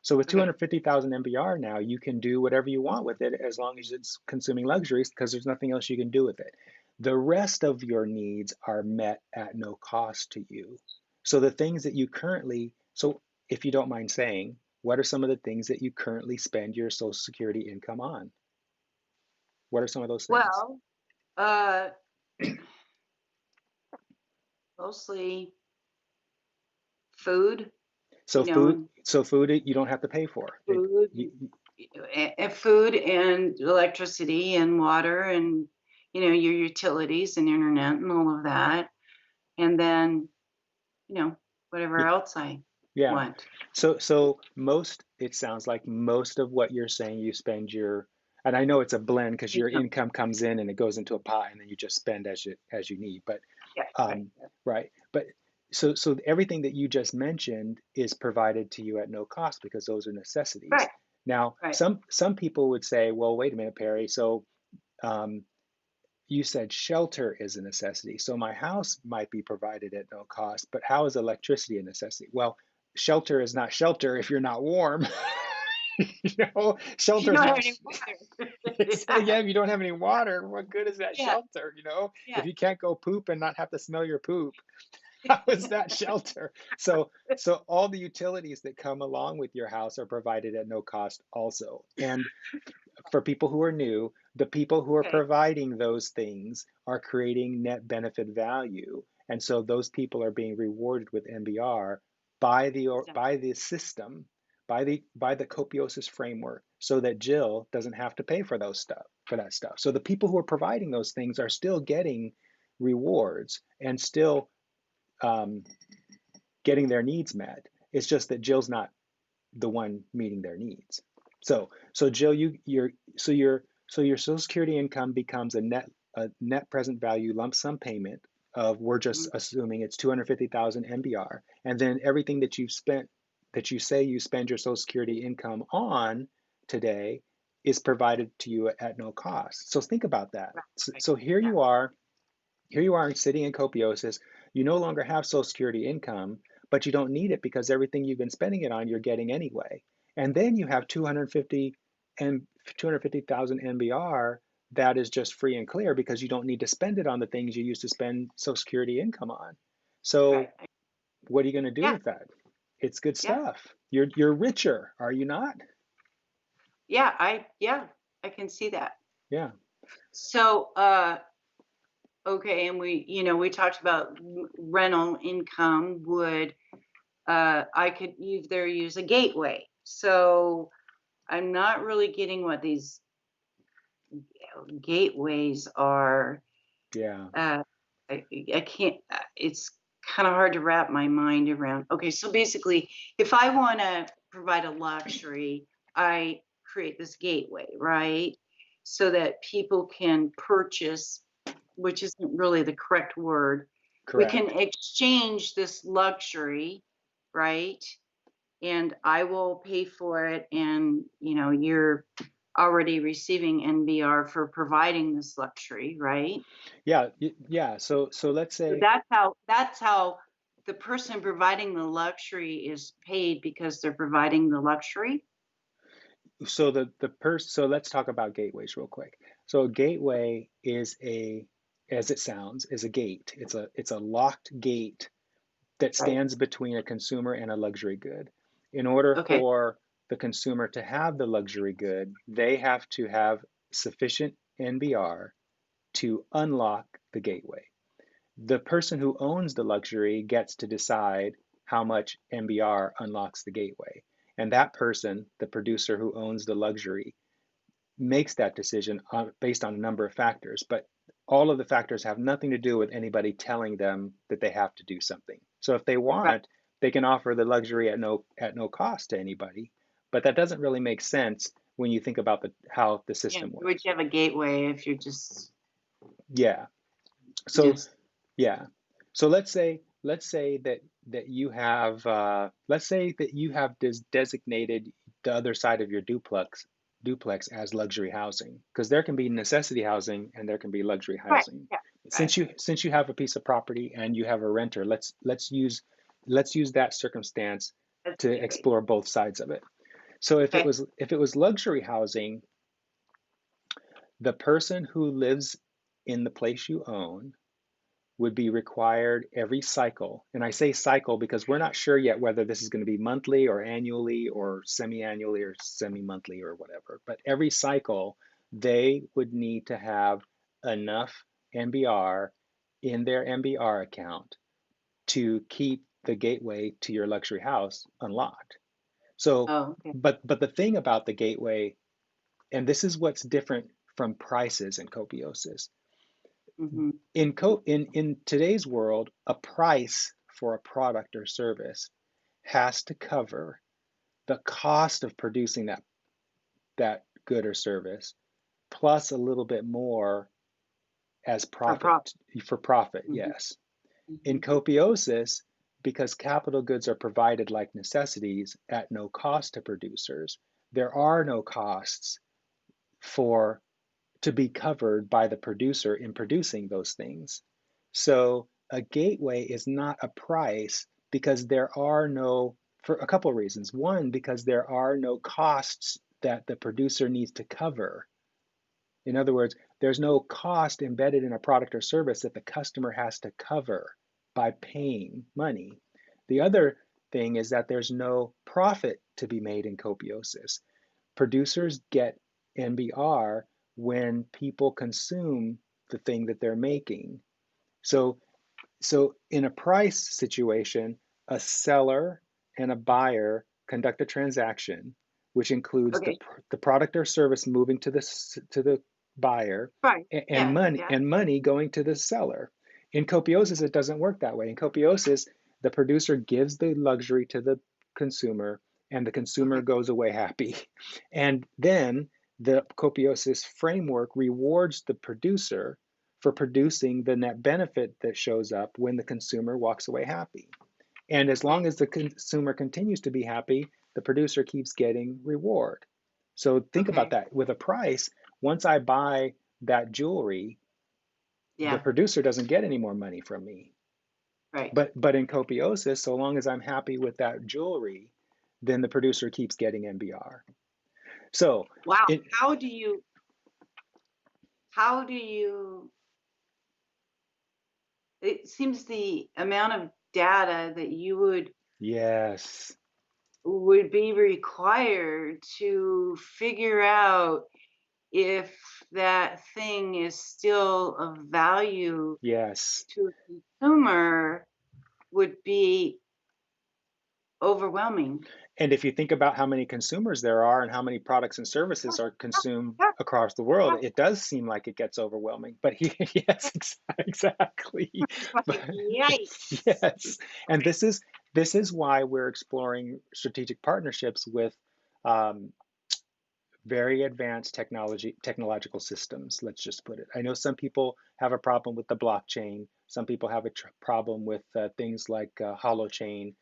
Speaker 2: So with
Speaker 1: Okay.
Speaker 2: 250,000 NBR now, you can do whatever you want with it as long as it's consuming luxuries because there's nothing else you can do with it. The rest of your needs are met at no cost to you. So the things that you currently, so if you don't mind saying, what are some of the things that you currently spend your Social Security income on? What are some of those things?
Speaker 1: Well, uh, mostly food,
Speaker 2: So food,
Speaker 1: and
Speaker 2: so food you don't have to pay for.
Speaker 1: food, and food and electricity and water and your utilities and internet and all of that, and then whatever else I
Speaker 2: Yeah.
Speaker 1: want.
Speaker 2: So most, it sounds like most of what you're saying you spend your, and I know it's a blend because your
Speaker 1: Income.
Speaker 2: income comes in and it goes into a pot and then you just spend as you need. But
Speaker 1: Yeah. Right.
Speaker 2: right. But so everything that you just mentioned is provided to you at no cost because those are necessities.
Speaker 1: Right.
Speaker 2: Now,
Speaker 1: Right.
Speaker 2: some people would say, well, wait a minute, Perry. So um, you said shelter is a necessity. So my house might be provided at no cost, but how is electricity a necessity? Well, shelter is not shelter if you're not warm.
Speaker 1: If you
Speaker 2: Shelter is
Speaker 1: don't have
Speaker 2: not.
Speaker 1: any water.
Speaker 2: So yeah, if you don't have any water, what good is that
Speaker 1: Yeah.
Speaker 2: shelter?
Speaker 1: Yeah.
Speaker 2: If you can't go poop and not have to smell your poop. How is that shelter? So all the utilities that come along with your house are provided at no cost also. And for people who are new, the people who are
Speaker 1: Okay.
Speaker 2: providing those things are creating net benefit value. And so those people are being rewarded with NBR by the system, by the Copiosis framework, so that Jill doesn't have to pay for that stuff. So the people who are providing those things are still getting rewards and still um, getting their needs met. It's just that Jill's not the one meeting their needs. So Jill, your Social Security income becomes a net present value lump sum payment of, we're just
Speaker 1: Mhm.
Speaker 2: assuming it's 250,000 NBR, and then everything that you've spent, that you say you spend your Social Security income on today, is provided to you at no cost. So think about that.
Speaker 1: Right.
Speaker 2: So
Speaker 1: Yeah.
Speaker 2: here you are sitting in Copiosis. You no longer have Social Security income, but you don't need it because everything you've been spending it on, you're getting anyway. And then you have 250,000 NBR that is just free and clear because you don't need to spend it on the things you used to spend Social Security income on.
Speaker 1: Right.
Speaker 2: So what are you going to do
Speaker 1: Yeah.
Speaker 2: with that? It's good
Speaker 1: Yeah.
Speaker 2: stuff. You're richer, are you not?
Speaker 1: Yeah, I can see that.
Speaker 2: Yeah.
Speaker 1: So, okay, and we talked about rental income would, I could either use a gateway. So I'm not really getting what these gateways are.
Speaker 2: Yeah.
Speaker 1: Uh, I can't, it's kind of hard to wrap my mind around. Okay, so basically, if I want to provide a luxury, I create this gateway, right? So that people can purchase, which isn't really the correct word. We can
Speaker 2: Correct.
Speaker 1: exchange this luxury, right? And I will pay for it, and you're already receiving NBR for providing this luxury, right?
Speaker 2: Yeah. Yeah. So let's
Speaker 1: So
Speaker 2: say,
Speaker 1: that's how the person providing the luxury is paid, because they're providing the luxury.
Speaker 2: so let's talk about gateways real quick. So a gateway is as it sounds, is a gate. It's a locked gate that
Speaker 1: Right.
Speaker 2: stands between a consumer and a luxury good. In order
Speaker 1: Okay.
Speaker 2: for the consumer to have the luxury good, they have to have sufficient NBR to unlock the gateway. The person who owns the luxury gets to decide how much NBR unlocks the gateway. And that person, the producer who owns the luxury, makes that decision based on a number of factors, but all of the factors have nothing to do with anybody telling them that they have to do something. So if they
Speaker 1: Right.
Speaker 2: want, they can offer the luxury at no cost to anybody, but that doesn't really make sense when you think about how the
Speaker 1: Yeah.
Speaker 2: system
Speaker 1: Would
Speaker 2: works.
Speaker 1: you have a gateway if you're
Speaker 2: Yeah. So
Speaker 1: just
Speaker 2: yeah. So let's say that you have let's say that you have designated the other side of your duplex as luxury housing, because there can be necessity housing and there can be luxury
Speaker 1: right?
Speaker 2: housing.
Speaker 1: Yeah. Right.
Speaker 2: Since you have a piece of property and you have a renter, let's use that circumstance
Speaker 1: That's
Speaker 2: to
Speaker 1: a gateway.
Speaker 2: explore both sides of it. So
Speaker 1: Okay.
Speaker 2: if it was luxury housing, the person who lives in the place you own would be required every cycle. And I say cycle because we're not sure yet whether this is going to be monthly or annually or semi-annually or semi-monthly or whatever. But every cycle, they would need to have enough NBR in their NBR account to keep the gateway to your luxury house unlocked. So,
Speaker 1: Oh, okay.
Speaker 2: but the thing about the gateway, and this is what's different from prices in Copiosis,
Speaker 1: Hmm.
Speaker 2: in today's world, a price for a product or service has to cover the cost of producing that good or service, plus a little bit more as
Speaker 1: For profit.
Speaker 2: profit,
Speaker 1: Hmm.
Speaker 2: yes. In
Speaker 1: Hmm.
Speaker 2: Copiosis, because capital goods are provided like necessities at no cost to producers, there are no costs for to be covered by the producer in producing those things. So a gateway is not a price because there are no, for a couple of reasons. One, because there are no costs that the producer needs to cover. In other words, there's no cost embedded in a product or service that the customer has to cover. by paying money. The other thing is that there's no profit to be made in Copiosis. Producers get NBR when people consume the thing that they're making. So, so in a price situation, a seller and a buyer conduct a transaction, which includes
Speaker 1: Okay.
Speaker 2: the product or service moving to the buyer
Speaker 1: Right.
Speaker 2: and
Speaker 1: Yeah.
Speaker 2: money
Speaker 1: Yeah.
Speaker 2: and money going to the seller. In Copiosis, it doesn't work that way. In Copiosis, the producer gives the luxury to the consumer, and the consumer
Speaker 1: Okay.
Speaker 2: goes away happy. And then the Copiosis framework rewards the producer for producing the net benefit that shows up when the consumer walks away happy. And as long
Speaker 1: Okay.
Speaker 2: as the consumer continues to be happy, the producer keeps getting reward. So think about
Speaker 1: Okay.
Speaker 2: that. With a price, once I buy that jewelry, the
Speaker 1: Yeah.
Speaker 2: producer doesn't get any more money from me.
Speaker 1: Right.
Speaker 2: But in Copiosis, so long as I'm happy with that jewelry, then the producer keeps getting NBR. So
Speaker 1: Wow.
Speaker 2: it
Speaker 1: How do you, it seems the amount of data that you
Speaker 2: yes,
Speaker 1: would be required to figure out if that thing is still of value
Speaker 2: yes.
Speaker 1: to a consumer would be overwhelming.
Speaker 2: And if you think about how many consumers there are and how many products and services are consumed across the world, it does seem like it gets overwhelming. But yes, exactly. But
Speaker 1: Like, yikes.
Speaker 2: yes, and this is why we're exploring strategic partnerships with um, very advanced technological systems. Let's just put it. I know some people have a problem with the blockchain. Some people have a problem with things like holochain,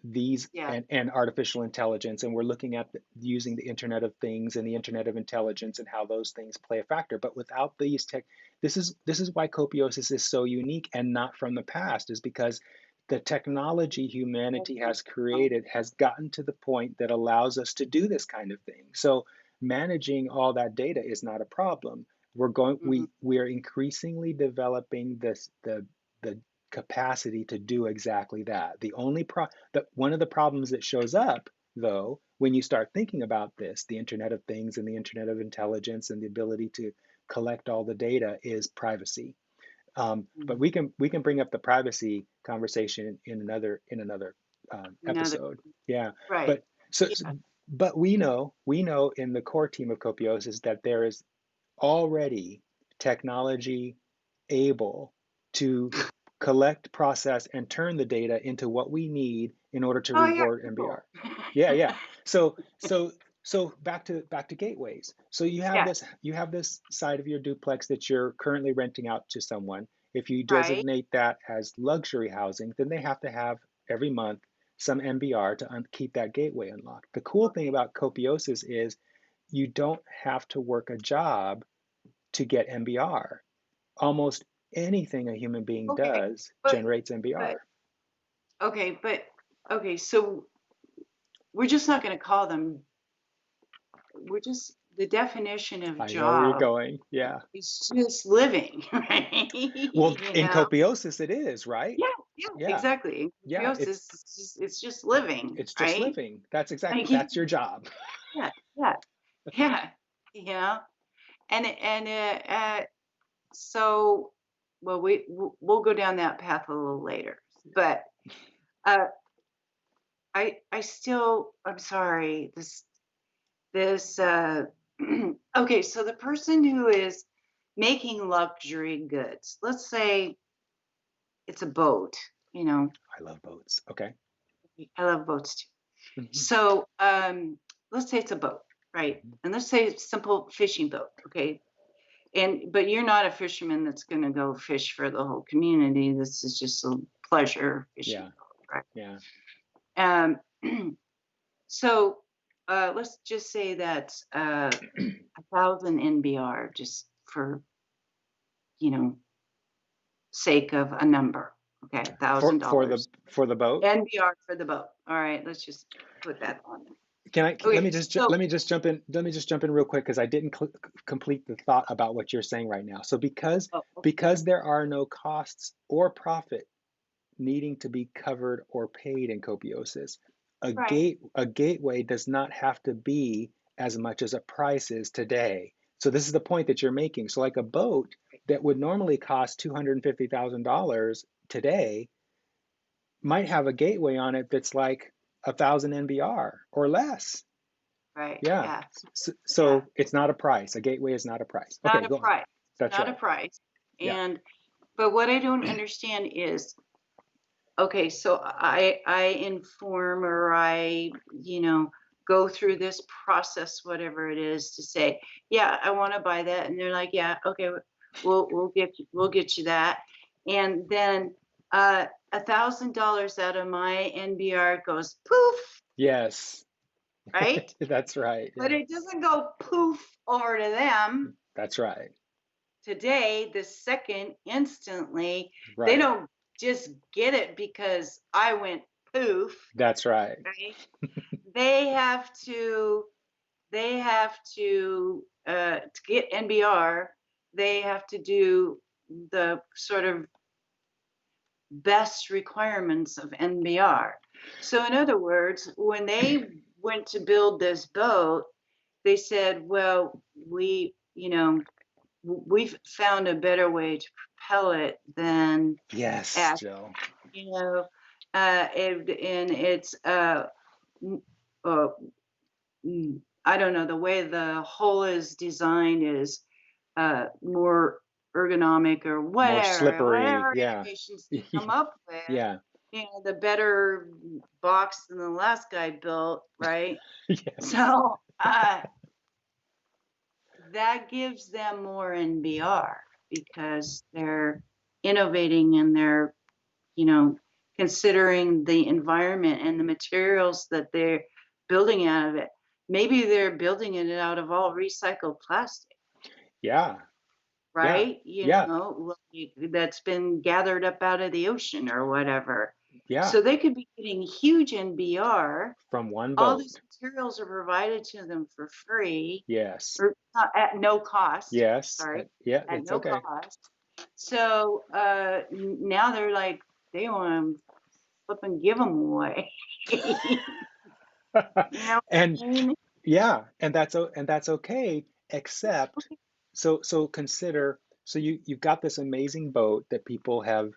Speaker 2: these
Speaker 1: Yeah.
Speaker 2: and artificial intelligence. And we're looking at using the Internet of Things and the Internet of Intelligence and how those things play a factor. But without these tech, this is why Copiosis is so unique and not from the past, is because the technology humanity has created has gotten to the point that allows us to do this kind of thing. So managing all that data is not a problem.
Speaker 1: Mhm.
Speaker 2: We are increasingly developing the capacity to do exactly that. One of the problems that shows up though when you start thinking about this, the Internet of Things and the Internet of Intelligence and the ability to collect all the data, is privacy. But
Speaker 1: Mhm.
Speaker 2: we can bring up the privacy conversation in another
Speaker 1: Another,
Speaker 2: episode. Yeah,
Speaker 1: right.
Speaker 2: but so,
Speaker 1: Yeah.
Speaker 2: so but we know in the core team of Copiosis that there is already technology able to collect, process, and turn the data into what we need in order to
Speaker 1: Oh yeah,
Speaker 2: reward
Speaker 1: cool.
Speaker 2: NBR. Yeah, yeah. So back to gateways. So
Speaker 1: Yeah.
Speaker 2: you have this side of your duplex that you're currently renting out to someone. If you
Speaker 1: Right.
Speaker 2: designate that as luxury housing, then they have to have every month some NBR to keep that gateway unlocked. The cool thing
Speaker 1: Okay.
Speaker 2: about Copiosis is you don't have to work a job to get NBR. Almost anything a human being
Speaker 1: Okay.
Speaker 2: does
Speaker 1: But
Speaker 2: generates
Speaker 1: but
Speaker 2: NBR.
Speaker 1: but okay, so we're just not going to call them, we're just, the definition of
Speaker 2: I know where you're
Speaker 1: job
Speaker 2: going. Yeah.
Speaker 1: is just living, right?
Speaker 2: Well,
Speaker 1: You
Speaker 2: in
Speaker 1: know?
Speaker 2: Copiosis, it is, right?
Speaker 1: Yeah, yeah,
Speaker 2: Yeah.
Speaker 1: exactly.
Speaker 2: Yeah.
Speaker 1: Endometriosis is it's just living,
Speaker 2: It's just
Speaker 1: right?
Speaker 2: living. That's
Speaker 1: Like,
Speaker 2: your job.
Speaker 1: yeah, yeah, yeah, you know? And so, well, we'll go down that path a little later. But uh, I still, I'm sorry. This okay. So the person who is making luxury goods, let's say it's a boat. You know,
Speaker 2: I love boats. Okay.
Speaker 1: I love boats too.
Speaker 2: Hmm.
Speaker 1: So let's say it's a boat, right? And let's say it's a simple fishing boat, okay? And but you're not a fisherman that's going to go fish for the whole community. This is just a pleasure fishing
Speaker 2: Yeah.
Speaker 1: boat,
Speaker 2: Yeah.
Speaker 1: right? So let's just say that's 1,000 NBR, just for you know sake of a number. Okay,
Speaker 2: For
Speaker 1: thousand
Speaker 2: for the
Speaker 1: dollars
Speaker 2: for the boat.
Speaker 1: NBR for the boat. All right, let's just put that on there.
Speaker 2: Can I
Speaker 1: Okay, so
Speaker 2: let me just jump in real quick because I didn't complete the thought about what you're saying right now. So because
Speaker 1: oh, okay,
Speaker 2: because there are no costs or profit needing to be covered or paid in Copiosis.
Speaker 1: Right.
Speaker 2: A gateway does not have to be as much as a price is today. So this is the point that you're making. So like a boat that would normally cost $250,000 today might have a gateway on it that's like 1,000 NBR or less.
Speaker 1: Right.
Speaker 2: Yeah.
Speaker 1: Yeah. Yeah.
Speaker 2: So it's not a price. A gateway is not a price. Okay,
Speaker 1: Not a
Speaker 2: go on.
Speaker 1: price.
Speaker 2: That's
Speaker 1: Not a
Speaker 2: right.
Speaker 1: price.
Speaker 2: Yeah.
Speaker 1: And but what I don't understand is, okay, so I inform, or I go through this process, whatever it is, to say, yeah, I want to buy that, and they're like, yeah, okay, we'll get you that, and then $1,000 out of my NBR goes poof,
Speaker 2: Yes.
Speaker 1: right?
Speaker 2: That's right.
Speaker 1: But
Speaker 2: Yeah.
Speaker 1: it doesn't go poof over to them
Speaker 2: That's right.
Speaker 1: today, the second, instantly. They
Speaker 2: Right.
Speaker 1: don't just get it because I went poof,
Speaker 2: That's right.
Speaker 1: right? They have to get NBR, they have to do the sort of best requirements of NBR. So in other words, when they went to build this boat, they said, well, we've found a better way to propel it than
Speaker 2: Yes,
Speaker 1: at,
Speaker 2: Jill.
Speaker 1: you know, and it's uh, I don't know, the way the hull is designed is more ergonomic, or
Speaker 2: More slippery.
Speaker 1: whatever
Speaker 2: Yeah.
Speaker 1: innovations they come up with.
Speaker 2: Yeah.
Speaker 1: The better box than the last guy built, right?
Speaker 2: Yes.
Speaker 1: So that gives them more NBR because they're innovating, and they're, you know, considering the environment and the materials that they're building out of it. Maybe they're building it out of all recycled plastic,
Speaker 2: Yeah. Yeah.
Speaker 1: right?
Speaker 2: Yeah.
Speaker 1: That's been gathered up out of the ocean or whatever.
Speaker 2: Yeah.
Speaker 1: So they could be getting huge NBR.
Speaker 2: From one
Speaker 1: All these
Speaker 2: boat.
Speaker 1: materials are provided to them for free,
Speaker 2: Yes.
Speaker 1: or at no cost.
Speaker 2: Yes.
Speaker 1: Sorry,
Speaker 2: Yeah,
Speaker 1: at
Speaker 2: it's
Speaker 1: no
Speaker 2: okay.
Speaker 1: cost. So now they're like, they want to flip and give them away. You know what
Speaker 2: And
Speaker 1: I mean?
Speaker 2: yeah, and that's okay, except so consider so you've got this amazing boat that people have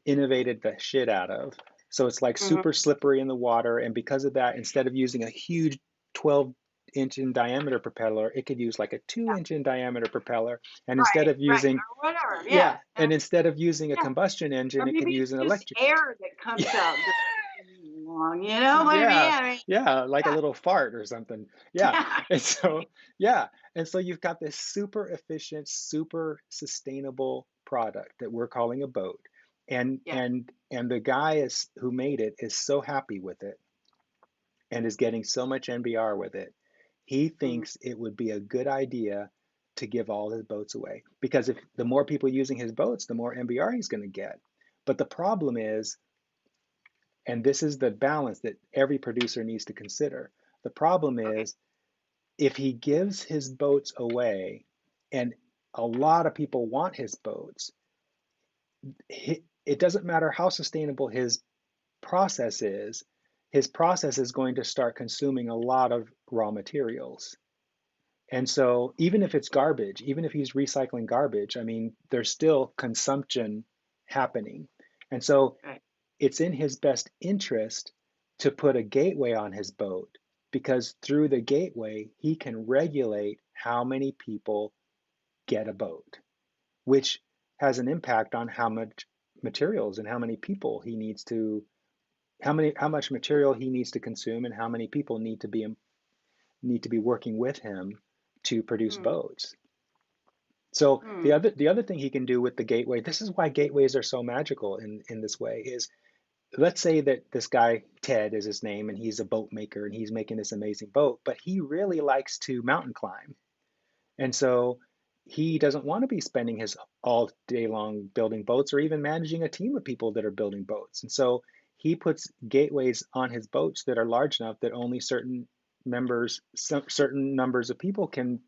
Speaker 2: innovated the shit out of. So it's like
Speaker 1: Mhm.
Speaker 2: super slippery in the water, and because of that, instead of using a huge 12-inch in diameter propeller, it could use like a 2-inch in diameter propeller. And instead
Speaker 1: Right,
Speaker 2: of
Speaker 1: right,
Speaker 2: using
Speaker 1: or whatever.
Speaker 2: yeah,
Speaker 1: Yeah,
Speaker 2: and instead of using a
Speaker 1: yeah.
Speaker 2: combustion engine,
Speaker 1: Or
Speaker 2: it could
Speaker 1: maybe
Speaker 2: use
Speaker 1: it's
Speaker 2: an
Speaker 1: just
Speaker 2: electric.
Speaker 1: air that comes out along. You know what I mean?
Speaker 2: Yeah,
Speaker 1: I mean,
Speaker 2: yeah, like a little fart or something. Yeah.
Speaker 1: yeah,
Speaker 2: And so, yeah. And so you've got this super efficient, super sustainable product that we're calling a boat. And
Speaker 1: yeah.
Speaker 2: and the guy is who made it is so happy with it and is getting so much NBR with it. He
Speaker 1: Mhm.
Speaker 2: thinks it would be a good idea to give all his boats away because if the more people using his boats, the more NBR he's going to get. But the problem is, and this is the balance that every producer needs to consider. The problem
Speaker 1: Okay.
Speaker 2: is if he gives his boats away and a lot of people want his boats, it doesn't matter how sustainable process is, his process is going to start consuming a lot of raw materials. And so even if it's garbage, even if he's recycling garbage, I mean, there's still consumption happening. And so
Speaker 1: Right.
Speaker 2: it's in his best interest to put a gateway on his boat because through the gateway, he can regulate how many people get a boat, which has an impact on how much materials and how many people he needs to how much material he needs to consume and how many people need to be working with him to produce
Speaker 1: Hmm.
Speaker 2: boats. So
Speaker 1: Hmm.
Speaker 2: the other thing he can do with the gateway, this is why gateways are so magical in this way, is let's say that this guy Ted is his name and he's a boat maker and he's making this amazing boat, but he really likes to mountain climb. And so he doesn't want to be spending his all day long building boats or even managing a team of people that are building boats. And so he puts gateways on his boats that are large enough that only certain numbers of people can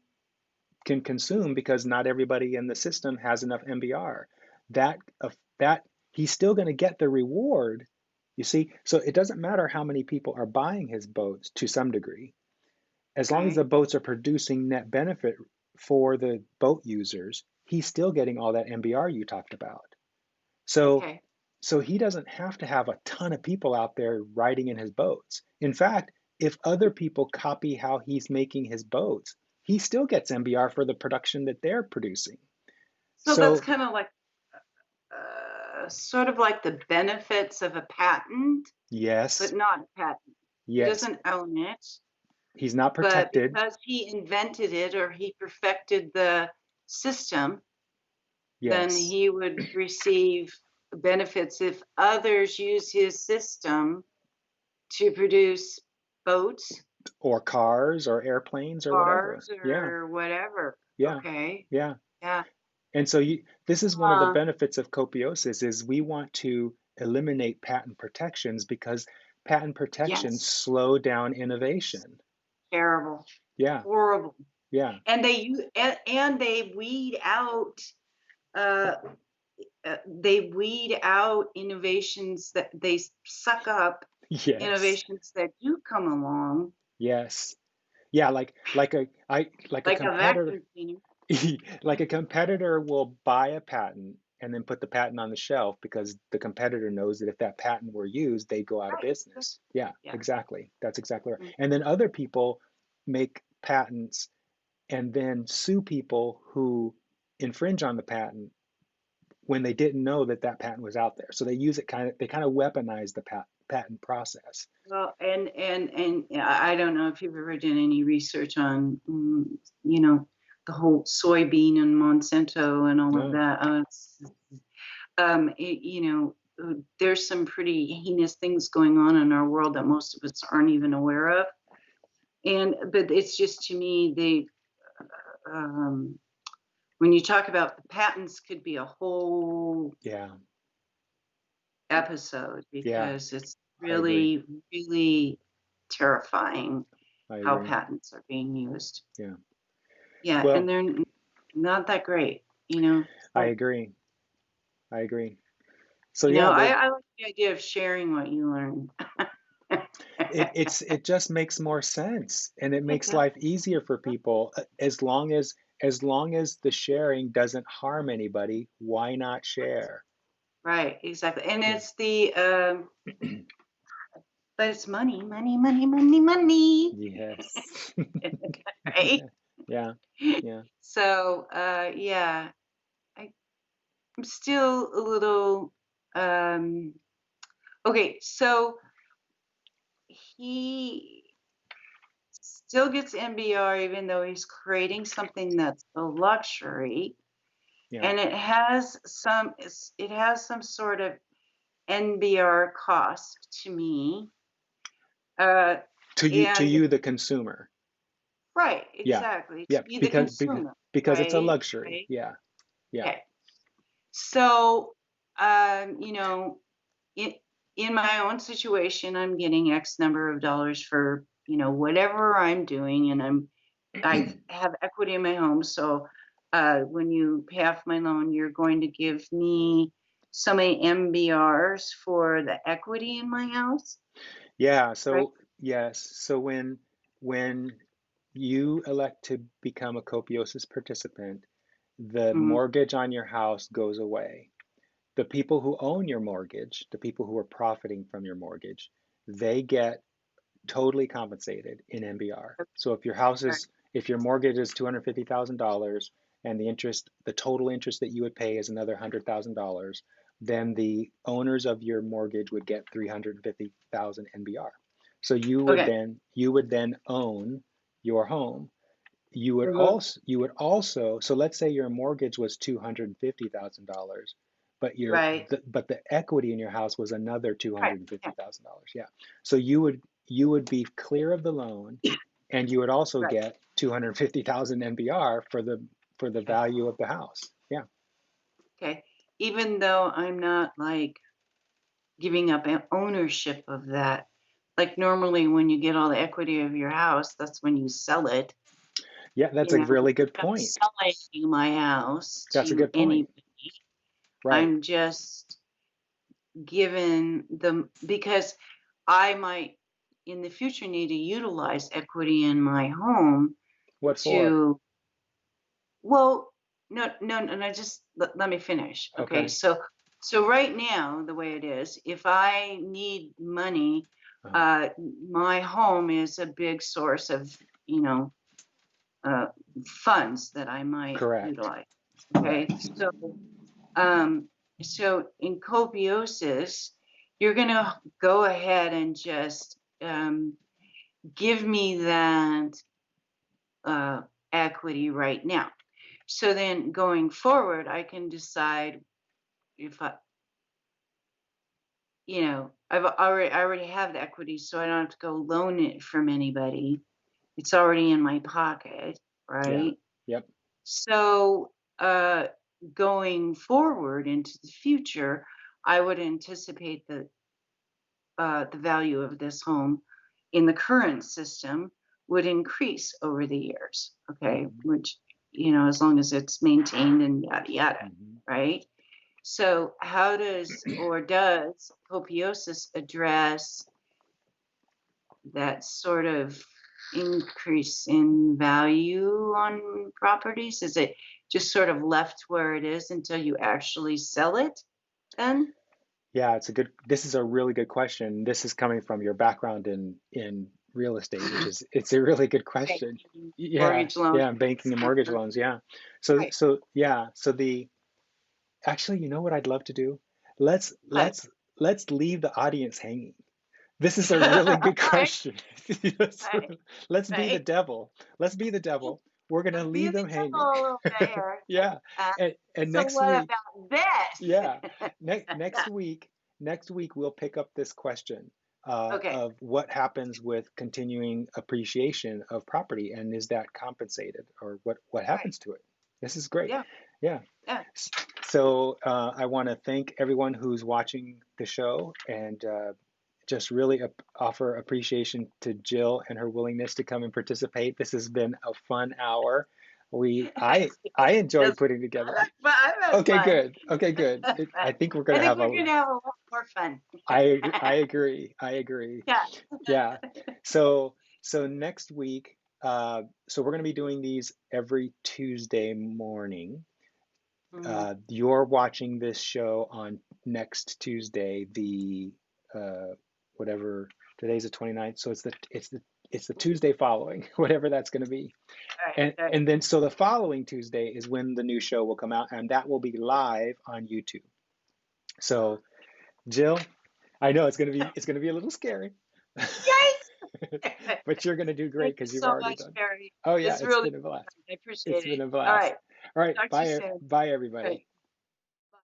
Speaker 2: consume because not everybody in the system has enough MBR. That that he's still going to get the reward. You see, so it doesn't matter how many people are buying his boats to some degree. As long as the
Speaker 1: Right.
Speaker 2: boats are producing net benefit for the boat users, he's still getting all that NBR you talked about. So,
Speaker 1: Okay.
Speaker 2: so he doesn't have to have a ton of people out there riding in his boats. In fact, if other people copy how he's making his boats, he still gets NBR for the production that they're producing.
Speaker 1: So that's
Speaker 2: So,
Speaker 1: kind of like sort of like the benefits of a patent, but
Speaker 2: yes,
Speaker 1: not a patent. He
Speaker 2: yes,
Speaker 1: doesn't own it,
Speaker 2: he's not
Speaker 1: but
Speaker 2: protected.
Speaker 1: because he invented it or he perfected the system, then
Speaker 2: Yes,
Speaker 1: he would receive benefits if others use his system to produce boats,
Speaker 2: or cars or airplanes or whatever.
Speaker 1: cars,
Speaker 2: Yeah,
Speaker 1: or whatever.
Speaker 2: yeah,
Speaker 1: Okay.
Speaker 2: yeah.
Speaker 1: Yeah.
Speaker 2: And so this is one of the
Speaker 1: Uh,
Speaker 2: benefits of Copiosis is we want to eliminate patent protections because patent protections
Speaker 1: yes.
Speaker 2: slow down innovation.
Speaker 1: Terrible.
Speaker 2: Yeah,
Speaker 1: Horrible.
Speaker 2: yeah.
Speaker 1: And and uh, they weed out innovations that they suck up
Speaker 2: Yes.
Speaker 1: innovations that do come along,
Speaker 2: Yes. Yeah, like a
Speaker 1: like a
Speaker 2: competitor
Speaker 1: vacuum cleaner.
Speaker 2: like a competitor will buy a patent and then put the patent on the shelf because the competitor knows that if that patent were used, they'd go out of
Speaker 1: Right.
Speaker 2: business. Yeah,
Speaker 1: Yeah.
Speaker 2: exactly. That's exactly right.
Speaker 1: Mm.
Speaker 2: And then other people make patents and then sue people who infringe on the patent when they didn't know that that patent was out there. So they kind of weaponize the patent process.
Speaker 1: Well, and I don't know if you've ever done any research on, you know, the whole soybean and Monsanto and all of
Speaker 2: Oh,
Speaker 1: that. You know, there's some pretty heinous things going on in our world that most of us aren't even aware of. And but it's just to me, um, when you talk about the patents, could be a whole
Speaker 2: yeah,
Speaker 1: episode
Speaker 2: yeah,
Speaker 1: because it's
Speaker 2: I agree.
Speaker 1: really, really terrifying
Speaker 2: I
Speaker 1: how
Speaker 2: agree.
Speaker 1: patents are being used.
Speaker 2: Yeah.
Speaker 1: Yeah, and
Speaker 2: Well,
Speaker 1: they're not that great, you know.
Speaker 2: I
Speaker 1: So,
Speaker 2: agree. I agree. So yeah,
Speaker 1: I like the idea of sharing what you learn.
Speaker 2: it just makes more sense and it
Speaker 1: It
Speaker 2: makes
Speaker 1: does.
Speaker 2: life easier for people as long as the sharing doesn't harm anybody, why not share?
Speaker 1: Right, exactly. And
Speaker 2: Yeah.
Speaker 1: it's but it's money, money, money, money, money.
Speaker 2: Yes.
Speaker 1: Right?
Speaker 2: Yeah. Yeah.
Speaker 1: So, yeah, I'm still a little, um, okay, so he still gets NBR even though he's creating something that's a luxury,
Speaker 2: Yeah.
Speaker 1: and it has some sort of NBR cost to me. Uh,
Speaker 2: To
Speaker 1: and
Speaker 2: you the consumer.
Speaker 1: right,
Speaker 2: Yeah.
Speaker 1: exactly, to
Speaker 2: Yeah,
Speaker 1: be the
Speaker 2: because
Speaker 1: consumer,
Speaker 2: because it's a
Speaker 1: right?
Speaker 2: luxury.
Speaker 1: Right.
Speaker 2: Yeah. Yeah.
Speaker 1: Okay. So, you know, in in my own situation, I'm getting X number of dollars for, whatever I'm doing, and I have equity in my home. So, when you pay off my loan, you're going to give me so many MBRs for the equity in my house,
Speaker 2: Yeah,
Speaker 1: right?
Speaker 2: so yes, so when you elect to become a Copiosis participant, the
Speaker 1: Mhm.
Speaker 2: mortgage on your house goes away. The people who own your mortgage, the people who are profiting from your mortgage, they get totally compensated in NBR. So
Speaker 1: Okay.
Speaker 2: if your mortgage is $250,000 and the total interest that you would pay is another $100,000, then the owners of your mortgage would get 350,000 NBR. So
Speaker 1: Okay.
Speaker 2: you would then own your home.
Speaker 1: Mhm.
Speaker 2: You would also, so let's say your mortgage was $250,000,
Speaker 1: Right.
Speaker 2: but the equity in your house was another
Speaker 1: Right. Yeah.
Speaker 2: $250,000. Yeah. So you would be clear of the loan and you would also
Speaker 1: Right.
Speaker 2: get 250,000 NBR for the
Speaker 1: Okay.
Speaker 2: value of the house. Yeah.
Speaker 1: Okay. Even though I'm not like giving up ownership of that. Like normally when you get all the equity of your house, that's when you sell it.
Speaker 2: Yeah, that's a
Speaker 1: I'm
Speaker 2: really good
Speaker 1: not
Speaker 2: point.
Speaker 1: selling my house
Speaker 2: That's a
Speaker 1: to
Speaker 2: good point.
Speaker 1: anybody.
Speaker 2: Right.
Speaker 1: I'm just given the, because I might in the future need to utilize equity in my home
Speaker 2: What for?
Speaker 1: to, well, no, no, no, no, just let me finish. Okay.
Speaker 2: Okay.
Speaker 1: So right now, the way it is, if I need money,
Speaker 2: Uh-huh.
Speaker 1: uh, my home is a big source of, you know, uh, funds that I might
Speaker 2: Correct.
Speaker 1: utilize. Okay.
Speaker 2: Correct.
Speaker 1: Um, so in Copiosis, you're gonna go ahead and just give me that uh, equity right now. So then going forward, I can decide if I, I already have the equity, so I don't have to go loan it from anybody. It's already in my pocket,
Speaker 2: Yeah.
Speaker 1: right?
Speaker 2: Yep.
Speaker 1: So going forward into the future, I would anticipate that the value of this home in the current system would increase over the years. Okay,
Speaker 2: Hmm.
Speaker 1: which, as long as it's maintained and yada yada,
Speaker 2: Hmm.
Speaker 1: right? So how does Copiosis address that sort of increase in value on properties? Is it just sort of left where it is until you actually sell it then?
Speaker 2: Yeah, this is a really good question. This is coming from your background in real estate, which is it's a really good question.
Speaker 1: Banking,
Speaker 2: Yeah,
Speaker 1: mortgage loan.
Speaker 2: yeah, banking and mortgage loans, yeah. So
Speaker 1: Right.
Speaker 2: so yeah, so the actually, you know what I'd love to do? Let's
Speaker 1: But
Speaker 2: let's let's leave the audience hanging. This is a really good
Speaker 1: right,
Speaker 2: question. Let's,
Speaker 1: right,
Speaker 2: let's be the
Speaker 1: right.
Speaker 2: devil. Let's be the devil. We're gonna
Speaker 1: Be
Speaker 2: leave
Speaker 1: the
Speaker 2: them hanging.
Speaker 1: devil over there.
Speaker 2: Yeah.
Speaker 1: Uh,
Speaker 2: And
Speaker 1: so
Speaker 2: next
Speaker 1: what
Speaker 2: week,
Speaker 1: about this?
Speaker 2: yeah, next week we'll pick up this question
Speaker 1: Okay.
Speaker 2: of what happens with continuing appreciation of property and is that compensated or what
Speaker 1: Right.
Speaker 2: happens to it? This is great.
Speaker 1: Yeah.
Speaker 2: Yeah.
Speaker 1: Yeah.
Speaker 2: So I want to thank everyone who's watching the show and just really offer appreciation to Jill and her willingness to come and participate. This has been a fun hour. I enjoyed
Speaker 1: That's,
Speaker 2: putting together.
Speaker 1: I've had
Speaker 2: Okay,
Speaker 1: fun.
Speaker 2: good. Okay, good. I think we're
Speaker 1: I
Speaker 2: gonna
Speaker 1: think
Speaker 2: have
Speaker 1: we're gonna have a lot more fun.
Speaker 2: I agree. I agree.
Speaker 1: Yeah.
Speaker 2: Yeah. So next week, so we're gonna be doing these every Tuesday morning.
Speaker 1: Mhm.
Speaker 2: You're watching this show on next Tuesday, the whatever today's the 29th, so it's the Tuesday following, whatever that's going to be.
Speaker 1: All right.
Speaker 2: And
Speaker 1: All right.
Speaker 2: and then so the following Tuesday is when the new show will come out, and that will be live on YouTube. So Jill, I know it's gonna be a little scary,
Speaker 1: Yikes!
Speaker 2: but you're gonna do great
Speaker 1: Thank you
Speaker 2: because you've
Speaker 1: so
Speaker 2: already
Speaker 1: much,
Speaker 2: done.
Speaker 1: Perry.
Speaker 2: Oh yeah,
Speaker 1: It's
Speaker 2: it's
Speaker 1: really
Speaker 2: been a blast.
Speaker 1: fun. I appreciate
Speaker 2: It's
Speaker 1: it.
Speaker 2: been a
Speaker 1: All
Speaker 2: blast.
Speaker 1: right.
Speaker 2: All right,
Speaker 1: Talk to you
Speaker 2: bye
Speaker 1: soon.
Speaker 2: bye
Speaker 1: All right.
Speaker 2: everybody.